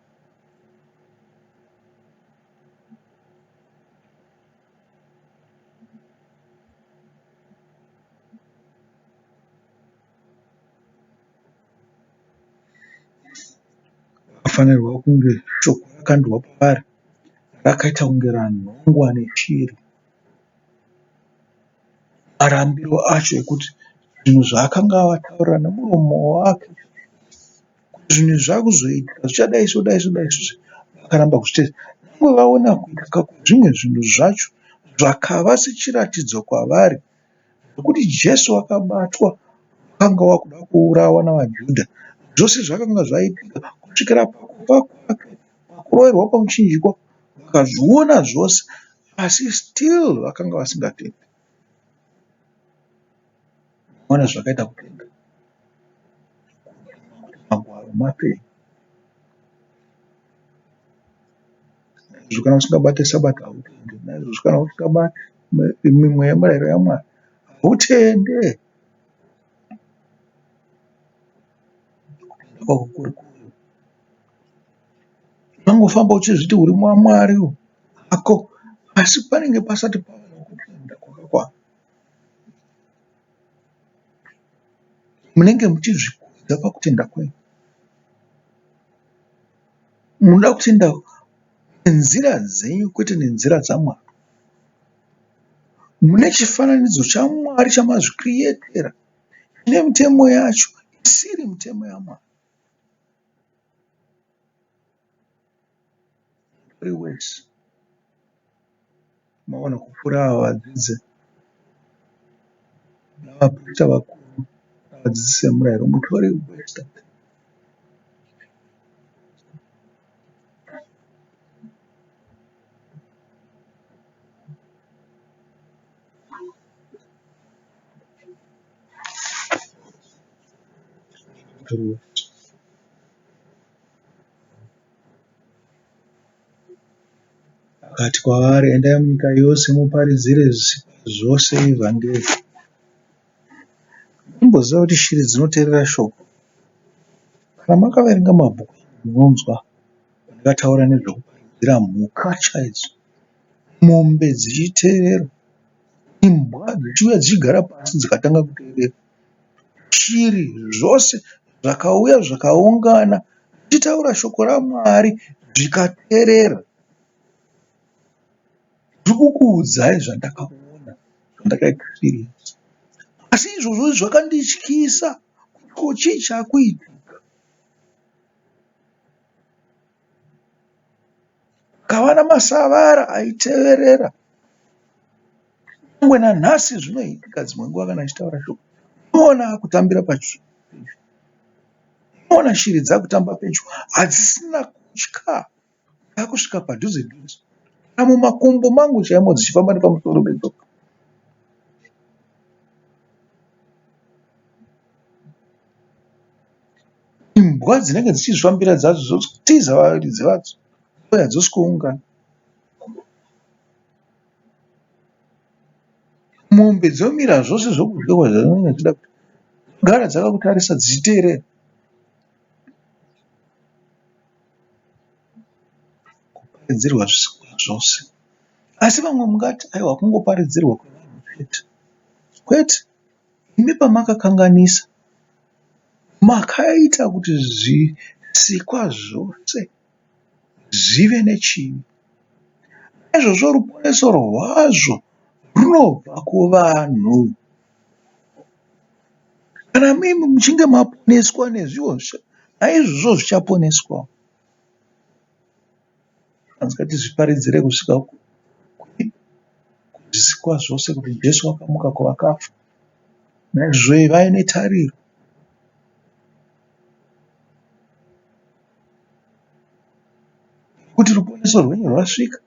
Vakafanirwa kunge shoko rakandwa pavari rakaita kunge ranhongwa neshiri. Marambiro acho ekuti zvinhu zvaakanga avataurira nemuromo wake kuti zvinhu zvakuzoitika zvichadai so dai so dai so, vakaramba kuzviteerera. Nyangwe vaona kuitika kwezvimwe zvinhu zvacho zvakava sechiratidzo kwavari zvokuti Jesu akabatwa akanga wakuda kuurawa navaJudha. Zvose zvakanga zvaitika kusvikira pakufa kwake, pakuroverwa pamuchinjikwa, vakazviona zvose asi still vakanga vasingatendi. Ona zvakaita kutenda magwaro mapenyu. Naizvozvo kana usingabate sabata hautendi. Naizvozvo kana usingabate mimwe yemirayiro yaMwari hautende. Kutenda kwako kuri kuri. Unongofamba uchizviti uri waMwari hako, asi panenge pasati pava nokutenda kwakakwana. Munenge muchizvikudza pakutenda kwenyu. Munoda kutenda nenzira dzenyu kwete nenzira dzaMwari. Mune chifananidzo chaMwari chamazvikrietera chine mitemo yacho isiri mitemo yaMwari. Mutori wese maona kupfuura ava vadzidzi navaprista vakuru navadzidzisi vemurayiro, mutori wese. Akati kwavari, endai munyika yose muparidzire zvose evhangeri. Munomboziva kuti shiri dzinoteerera shoko. Kana makaverenga mabhuku munonzwa akataura nezvekuparidzira mhuka chaidzo, mombe dzichiteerera, imbwa dzichiuya dzichigara pasi dzikatanga kuteerera, shiri zvose zvakauya zvakaungana zvichitaura shoko raMwari zvikateerera. Ndikukuudzai zvandakaona, zvandakaexperience. Asi izvozvo zvakandityisa kuti chii chakuitika. Kava namasavara aiteverera. Nyangwe nanhasi zvinoitika dzimwe nguva kana achitaura shoko. Unoona akutambira pedyo. Unoona shiri dzakutamba pedyo hadzisina kutya. Dzakusvika padhuze dhuze. Kana mumakumbo mangu chaimo dzichifamba nepamusoro pedzoka. Imbwa dzinenge dzichizvifambira dzadzo dzotiza vavaridzi vadzo uye hadzizosi kuungana. Mombe dzomira zvose zvokudya kwazvinenge zvichida kuti dzogara dzakakutarisa dzichiteerera. Kuparidzirwa zvose. Asi vamwe mungati aiwa kungoparidzirwa kwevanhu chete. Kwete, imi pamakakanganisa makaita kuti zvisikwa zvose zvive nechivi. Naizvozvo ruponeso rwazvo runobva kuvanhu. Kana mimi muchinge maponeswa nezviwo naizvozvo zvichaponeswa. Kanzi ngatizviparidzire kusvika kuzvisikwa zvose kuti Jesu akamuka kuvakafa. Naizvozvo vaine tariro kuti ruponeso rwenyu rwasvika,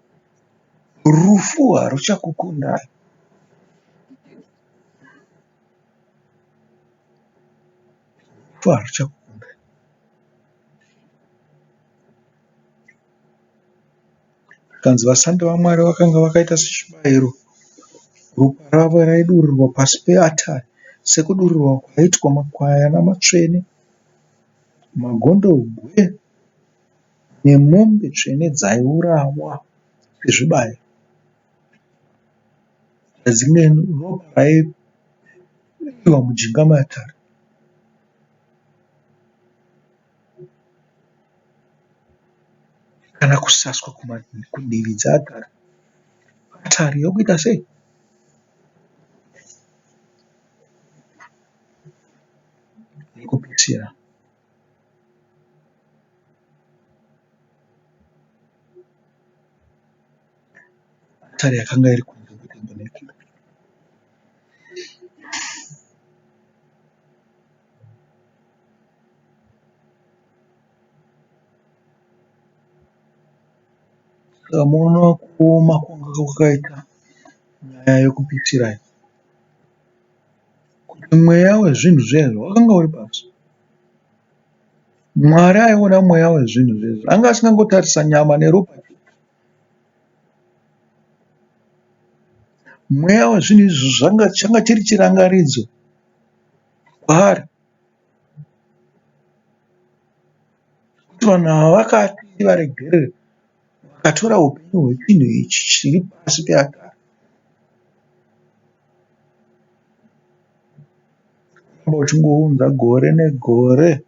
rufu haruchakukundai. Rufu haruchakukundai. Kanzi vasandi vaMwari vakanga vakaita sechibayiro, ropa ravo raidurirwa pasi peatari sekudurirwa kwaiitwa makwayana matsvene, magondobwe nemombe tsvene dzaiurawa sezvibayiro. Dzimwe ropa raiva mujinga meatari. Kana kusaswa kudivi dzeatari. Atari yokuita sei? Yekupedzisira. Atari yakanga iri kunze kwetembonekero. Munoona kuoma kwanga kwakaita nyaya yekupedzisira iyi. Kuti mweya wezvinhu zvezvo wakanga uri pasi. Mwari aiona mweya wezvinhu zvezvo. Anga asingangotarisa nyama neropa. Mweya wezvinhu izvi changa chiri chirangaridzo kwaari. Kuti vanhu ava vakati varegerere, vakatora upenyu hwechinhu ichi chiri pasi peatari. Uchingounza gore negore,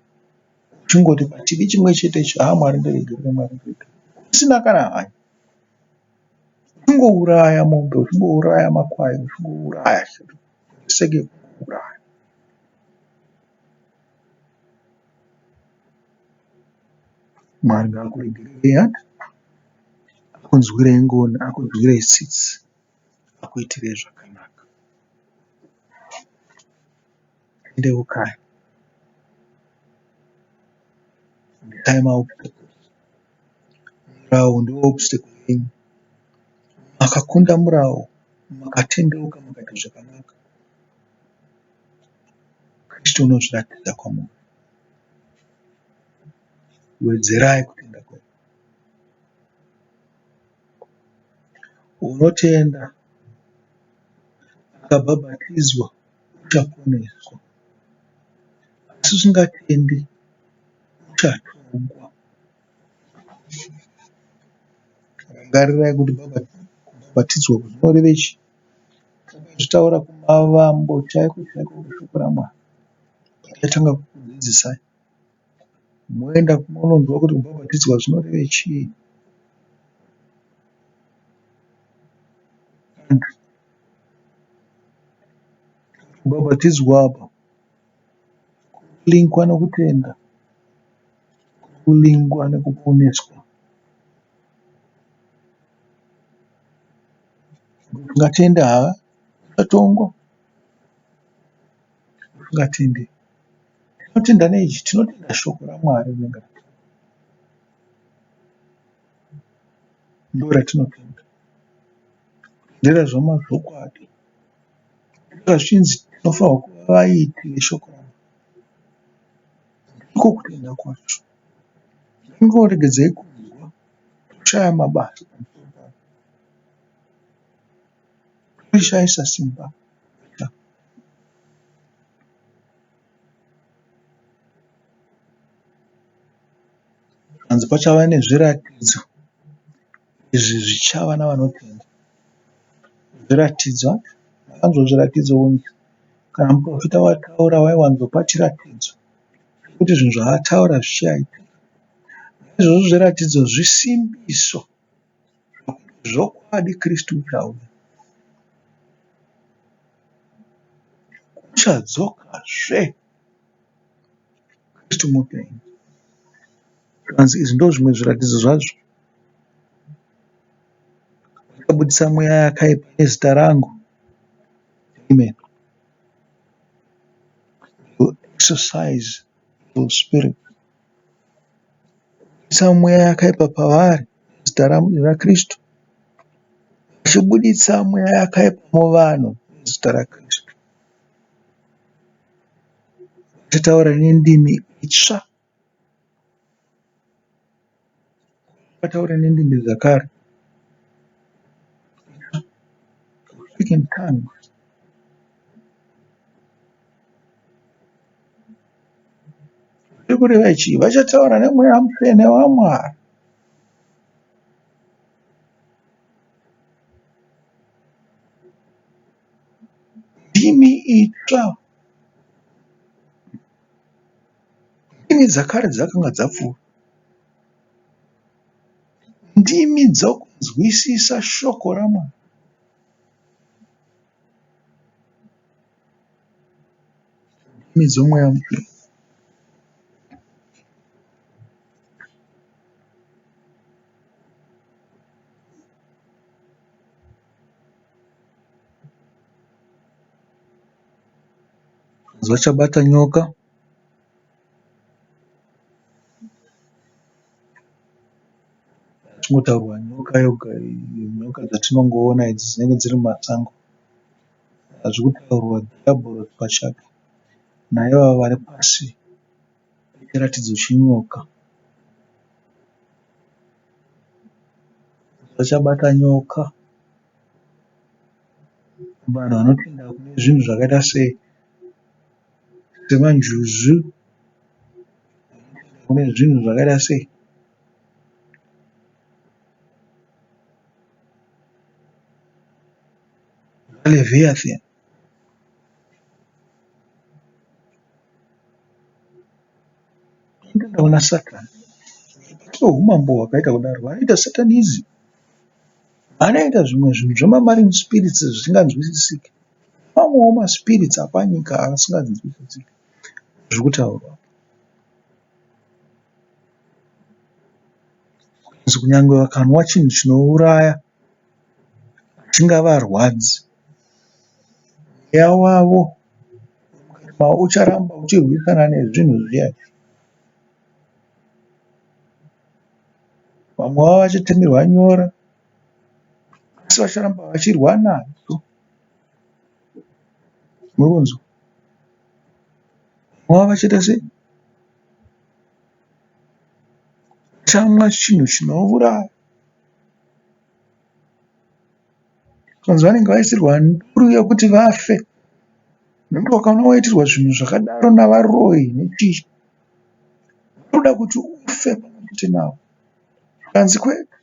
uchingoti pachivi chimwe chete Mwari ndiregerere, Mwari ndiregerere. Usina kana hanya. Uchingouraya mombe, uchingouraya makwai, uchingouraya seke kuuraya. Mwari ngaakuregererei handi, akunzwirei ngoni, akunzwirei tsitsi, akuitirei zvakanaka. Endeukai. Time obstacles. Murawo ndiwo obstacle yenyu. Makakunda murawo, makatendeuka mukaita zvakanaka, Kristu unozviratidza kwamuri. Wedzerai kutenda kwenyu. Unotenda akabhabhatidzwa uchaponeswa, asi usingatendi uchatongwa. Rangarirai kuti kubhabhatidzwa zvinoreve chii? Zvitaura kumavambo chaiko chaiko kweshoko raMwari. Ndakatanga kukudzidzisai. Moenda munonzwa kuti kubhabhatidzwa zvinoreve chii? Kubhabhatidzwa apa kulingwa nekutenda, kulingwa nekuponeswa. Ungatenda hava uchatongwa. Ungatendi. Tinotenda nechi? Tinotenda shoko raMwari rinenge rati. Ndoratinotenda. Nderazvamazvokwadi. Ndazvinzi tinofanirwa kuva vaiti veshoko raMwari. Ndiko kutenda kwacho. Ngamuregedzei kunzwa toshaya mabasa. Toshayisa simba. Hanzi pachava nezviratidzo. Izvi zvichava navanotenda. Zviratidzo, makanzwa zviratidzo unzi kana muprofita wataura waiwanzopa chiratidzo kuti zvinhu zvaataura zvichaitika. Izvozvo zviratidzo zvisimbiso zvokwadi Kristu uchauya. Kuchadzokazve Kristu mupenyu. Hanzi izvi ndozvimwe zviratidzo zvazvo. Uchabudisa mweya yakaipa nezita rangu. Amen. You exercise evil spirit. Uchabudisa mweya yakaipa pavari nezita raKristu. Uchibudisa mweya yakaipa muvanhu nezita raKristu. Uchataura nendimi itsva. Uchataura nendimi zvakare. Speak in tongues. Zviri kureva chii? Vachataura nemweya mutsvene waMwari. Ndimi itsva. Ndimi dzakare dzakanga dzapfuura. Ndimi dzokunzwisisa shoko raMwari. Ndimi dzomweya mutsvene. Vachabata nyoka. Tingotaurwa nyoka yoga, nyoka dzatinongoona idzi dzinenge dziri mumasango. Hazvi kutaurwa dhiabhoro pachake. Naivo vari pasi pechiratidzo chenyoka. Vachabata nyoka. Vanhu vanopinda kune zvinhu zvakaita semanjuzu, kune zvinhu zvakaita seLeviathan. Vanotoenda kuna Satani. Umambo hwakaita kudaro vanoita satanism. Vanoita zvimwe zvinhu zvamamarine spirits zvisinganzwisisiki. Mamwewo maspirits apanyika asinganzwisisiki. Zviri kutaurwa. Kunyange vakanwa chinhu chinouraya chingavarwadzi, mweya wavo ucharamba uchirwisana nezvinhu zviya. Vamwe vavo vachatemerwa nyora asi vacharamba vachirwa nadzo. Murikunzwa? Vamwe vavo vachaita sei? Vachamwa chinhu chinouraya. Kunzi vanenge vaisirwa nduru yokuti vafe. Nekuti wakaona waitirwa zvinhu zvakadaro navaroyi nechii, vanoda kuti ufe pamwechete navo. Kanzi kwete,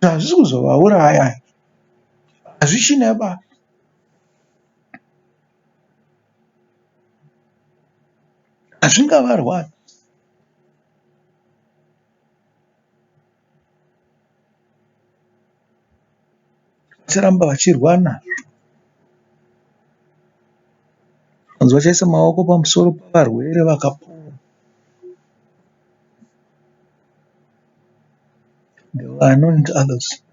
hazvisi kuzovauraya, hazvichina basa. Hazvingavarwadzi. Vacharamba vachirwa nazvo. Kunzi vachaisa maoko pamusoro pavarwere vakapora. They will anoint others.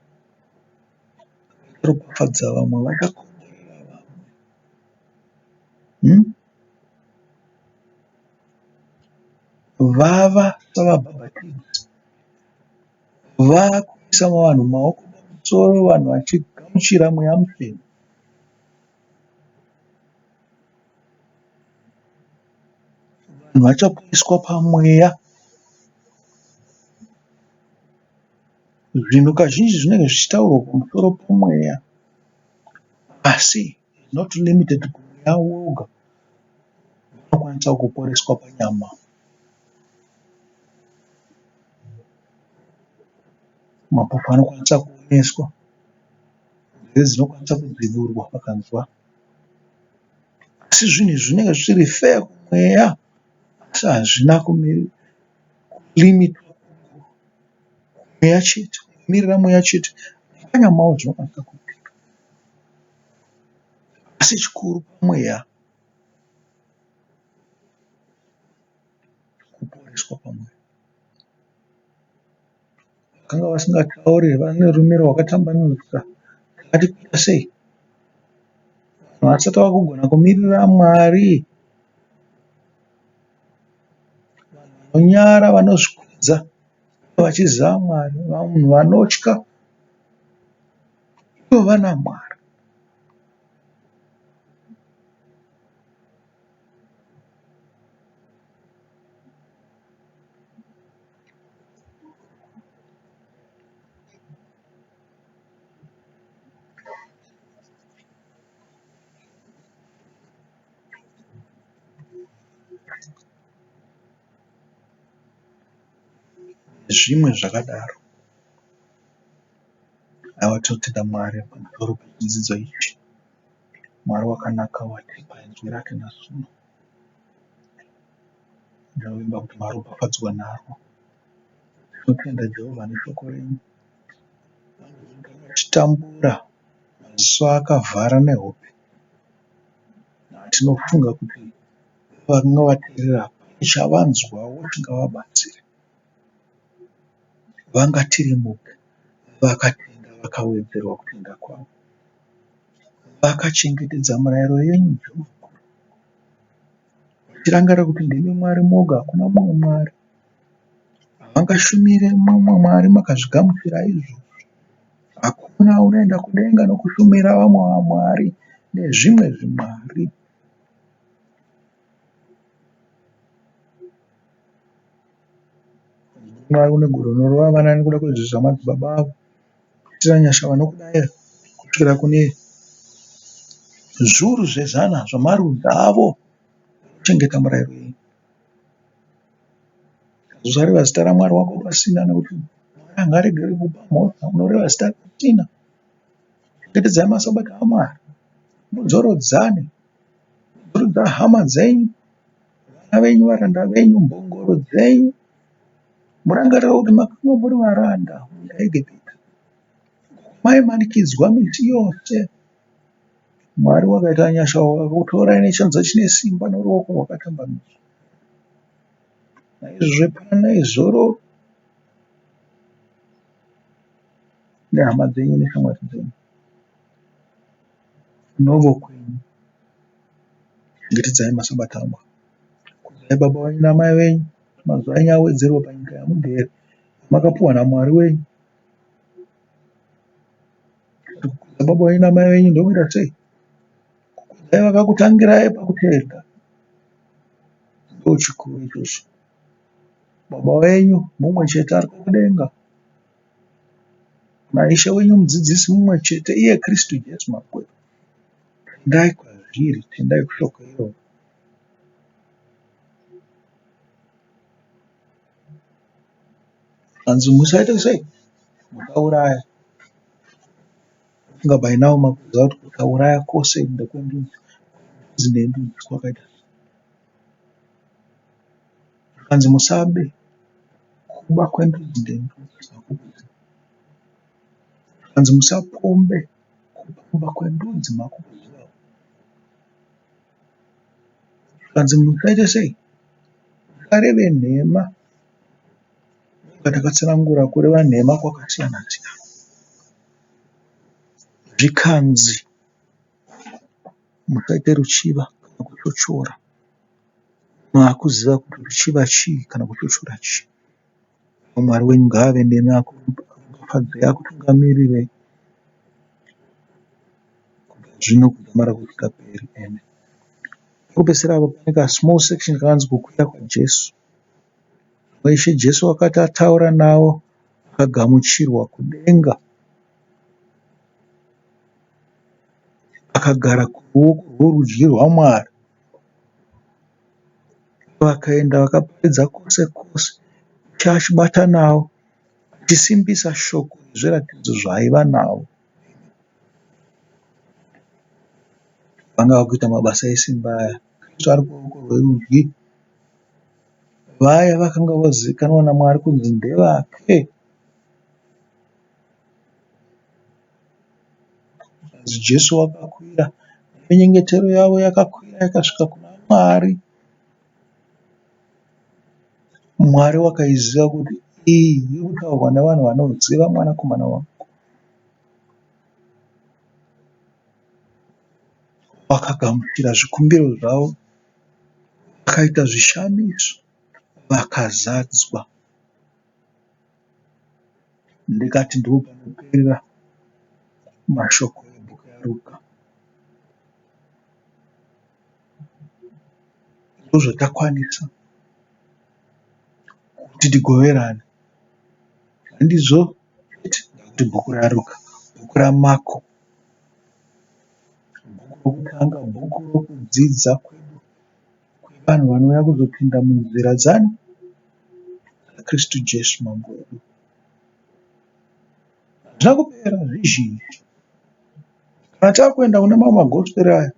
Vacharopafadza vamwe, vachakomborera vamwe. Vava savabhabhatidzi. Vakuisa vanhu maoko pamusoro, vanhu vachigamuchira mweya mutsvene. Vanhu vachapoiswa pamweya. Zvinhu kazhinji zvinenge zvichitaurwa pamusoro pomweya, asi not limited kumweya woga. Vanokwanisa kuporeswa panyama. Mapofu anokwanisa kuoneswa. Nzeve dzinokwanisa kudziburwa pakanzwa. Asi zvinhu zvinenge zvichiri fair kumweya, asi hazvina kulimitwa kumweya chete, kumirira mweya chete. Panyamawo zvinokwanisa kuitika. Asi chikuru pamweya, kuporeswa pamweya. vakanga vasingatauri vane rurimi rwakatambanudzika vakati kuita sei vanhu vasati vakugona kumirira Mwari, vanonyara vanozvikudza vachiziva Mwari, vanhu vanotya ivo vana Mwari. Zvimwe zvakadaro. Haiwa tinotenda Mwari pamusoro pechidzidzo ichi. Mwari wakanaka watipa inzwi rake nasono. Ndinovimba kuti maropafadzwa narwo. Tinotenda Jehovha neshoko renyu. Chitambura maziso akavhara nehope. Tinofunga kuti vakanga vateerera chavanzwawo chingavabatsire. Vangatirimuke, vakatenda, vakawedzerwa kutenda kwavo. Vakachengetedza murayiro yenyu Jehovha. Tirangarira kuti ndimi Mwari moga, hakuna mumwe Mwari. Havangashumire mumwe Mwari makazvigamuchira izvo. Hakuna unoenda kudenga nokushumira vamwe vamwari nezvimwe zvimwari. Mwari une godo norova vana nekuda kwezvivi zvamadzibaba avo. Kuitira nyasha vanokudai kusvikira kune zviuru zvezana zvamarudzi avo kuchengeta murayiro yenyu. Usareva zita raMwari wako pasina, nekuti Mwari hangaregeri kupa mhosva unoreva zita pasina. Chengetedzai maSabata aMwari. Mudzorodzane. Mudzorodza hama dzenyu, vana venyu, varanda venyu, mbongoro dzenyu. Murangarira kuti makanga muri varanda muIjipita. Maimanikidzwa miti yose. Mwari wakaita nyasha wakakutorai nechanza chine simba noruoko rwakatambanudzwa. Naizvozvo pana naizvoro nehama dzenyu neshamwari dzenyu. Novo kwenyu. Chengetedzai maSabata aMwari. Kudzai baba venyu namai venyu. Mazuva enyu awedzerwe panyika yamugere makapuwa naMwari wenyu. Kukudza baba venyu namai venyu ndokuita sei? Kukudzai vakakutangirai pakutenda. Ndochikuru ichocho. Baba venyu mumwe chete ari kudenga. Naishe wenyu mudzidzisi mumwe chete, iye Kristu Jesu makwedu. Tendai kwazviri, tendai kushoko iroro. Hanzi musaita sei? Musauraya. Funga by now makuziva kuti kusauraya kwose ndekwendudzi. Ndudzi nendudzi kwakaita sei? Hanzi musabe. Kuba kwendudzi nendudzi. Hanzi musapombe. Kupomba kwendudzi makuziva. Hanzi musaita sei? Musareve nhema. Takatsanangura kureva nhema kwakasiyana siyana. Zvikanzi musaite ruchiva kana kuchochora. Makuziva kuti ruchiva chii kana kuchochora chii. Mwari wenyu ngaave nemi akufadzei akutungamirire zvino kudzamara kusvika peri. Amen. Kupedzisira apo pane ka small section kakanzi kukwira kwaJesu. Ishe Jesu akati ataura navo akagamuchirwa kudenga. Akagara kuruoko rworudyi rwaMwari. Vakaenda vakaparidza kwose kwose. Achibata navo achisimbisa shoko nezviratidzo zvaaiva navo. Vanga vakuita mabasa esimba aya. Kristu ari kuruoko rworudyi. Vaya vakanga vazivikanwa naMwari kunzi ndevake. Jesu akakwira. Minyengetero yavo yakakwira yakasvika kuna Mwari. Mwari wakaiziva kuti iyi iri kutaurwa nevanhu vanoziva mwanakomana wangu. Vakagamuchira zvikumbiro zvavo, vakaita zvishamiso, vakazadzwa. Ndikati ndopanoperera mashoko ebhuku yaRuka. Ndozvatakwanisa kuti tigoverane. Handizvo kuti bhuku raRuka, bhuku raMako, bhuku rokutanga, bhuku rokudzidza kwedu kwevanhu vanouya kuzopinda munzira dzani naKristu Jesu mambo wedu. Hazvina kupera zvizhinji. Kana takuenda kune mamwe magosperi aya,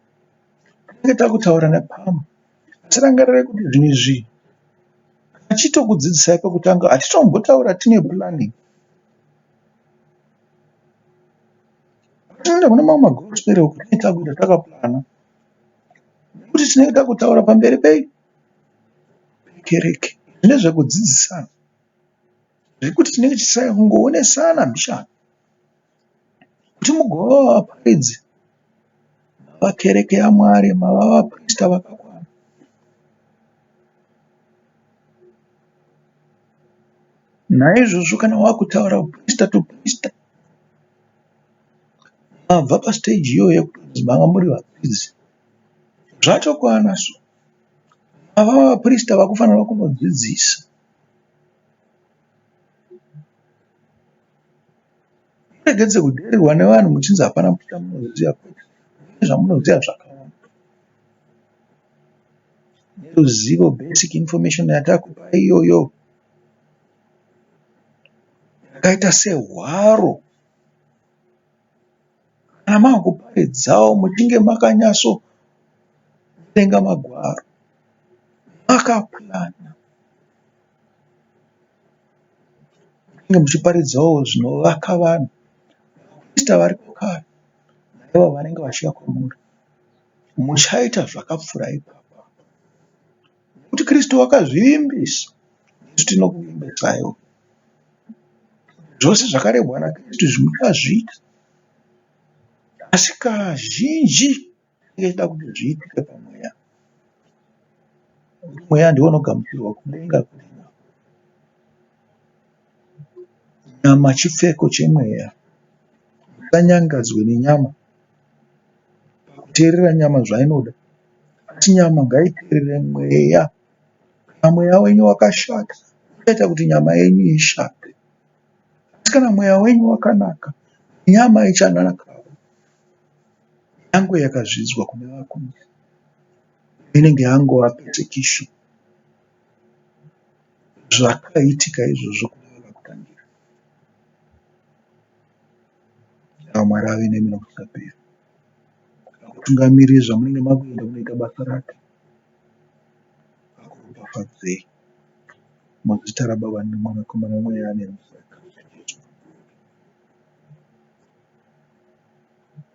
tinenge takutaura nepama. Asi rangarirai kuti zvinhu izvi achitokudzidzisai pekutanga, hatitombotaura tine planning. Tinoenda kune mamwe magosperi uku tinenge takuita takaplana, nekuti tinenge takutaura pamberi pekereke. Zvine zvekudzidzisana, zvekuti tinenge tisai kungoonesana mhishana, kuti mugova vaparidzi vakereke yaMwari, mava vaprista vakakwana. Naizvozvo kana wakutaura uprista to prista, mabva pastage iyoyo yekuti mava muri vadzidzi, zvatokwana so. Mava vaprista vakufanira kunodzidzisa. Muregedze kudheererwa nevanhu muchinzi hapana munoziya, kwete zvamunoziya zvakawanda. Neruzivo, basic information yatakupa iyoyo, yakaita sehwaro. Kana makuparidzawo muchinge makanyatso verenga magwaro, makaplana, muchinge muchiparidzawo zvinovaka vanhu. Vaprista varipo kare naivo vanenge vachiuya kwamuri, muchaita zvakapfuura ipapa, nekuti Kristu wakazvivimbisa. Isu tinokuvimbisaiwo. Zvose zvakarebwa naKristu zvichazviita, asi kazhinji tinenge tichida kuti zviitike pamweya. Mweya ndiwo unogamuchirwa kudenga kudenga. Nyama chipfeko chemweya. Musanyangadzwe nenyama pakuteerera nyama zvainoda, asi nyama ngaiteerere mweya. Kana mweya wenyu wakashata, uchaita kuti nyama yenyu ishate. Asi kana mweya wenyu wakanaka, nyama ichanakawo. Yangu yakazvidzwa kune vakumisi, inenge yangova persecution. Zvakaitika izvozvo kune vakakutangira. Mwari ave nemi nokusingaperi. Akutungamirire zvamunenge makuenda kunoita basa rake. Akuropafadzei. Muzita raBaba neMwanakomana neMweya Mutsvene.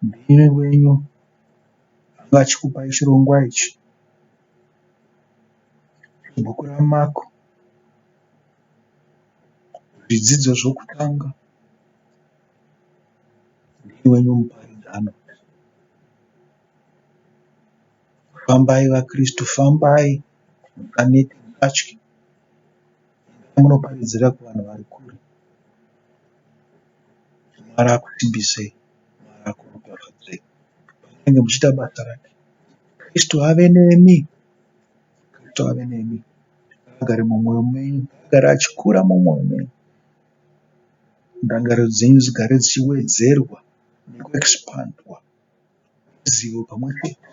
Ndini wenyu anga achikupai chirongwa ichi, bhuku raMako, zvidzidzo zvokutanga. Ndini wenyu muparidzi anoti, fambai vaKristu, fambai, musaneti, musatye. Munoparidzira kuvanhu vari kure. Mwari akusimbisei, Mwari akuropafadzei. Munenge muchiita basa rake. Kristu ave nemi. Kristu ave nemi. Agare mumwoyo menyu, agare achikura mumwoyo menyu. Ndangariro dzenyu dzigare dzichiwedzerwa nekuexpandwa zivo pamwe chete.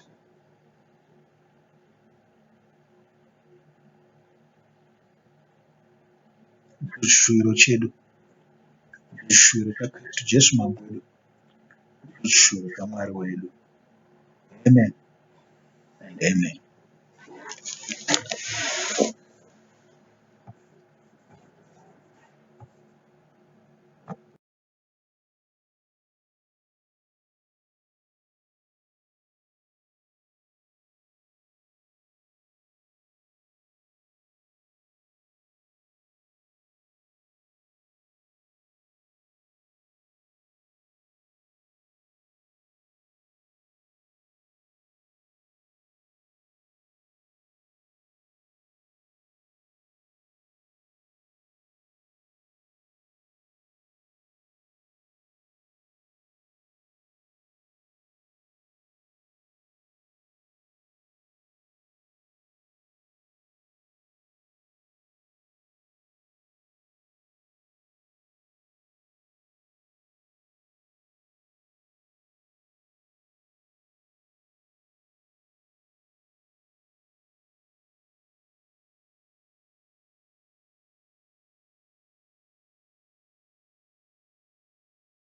Chishuwiro chedu, chishuwiro chaKristu Jesu mambo wedu, chishuwiro chaMwari wedu. Amen and amen.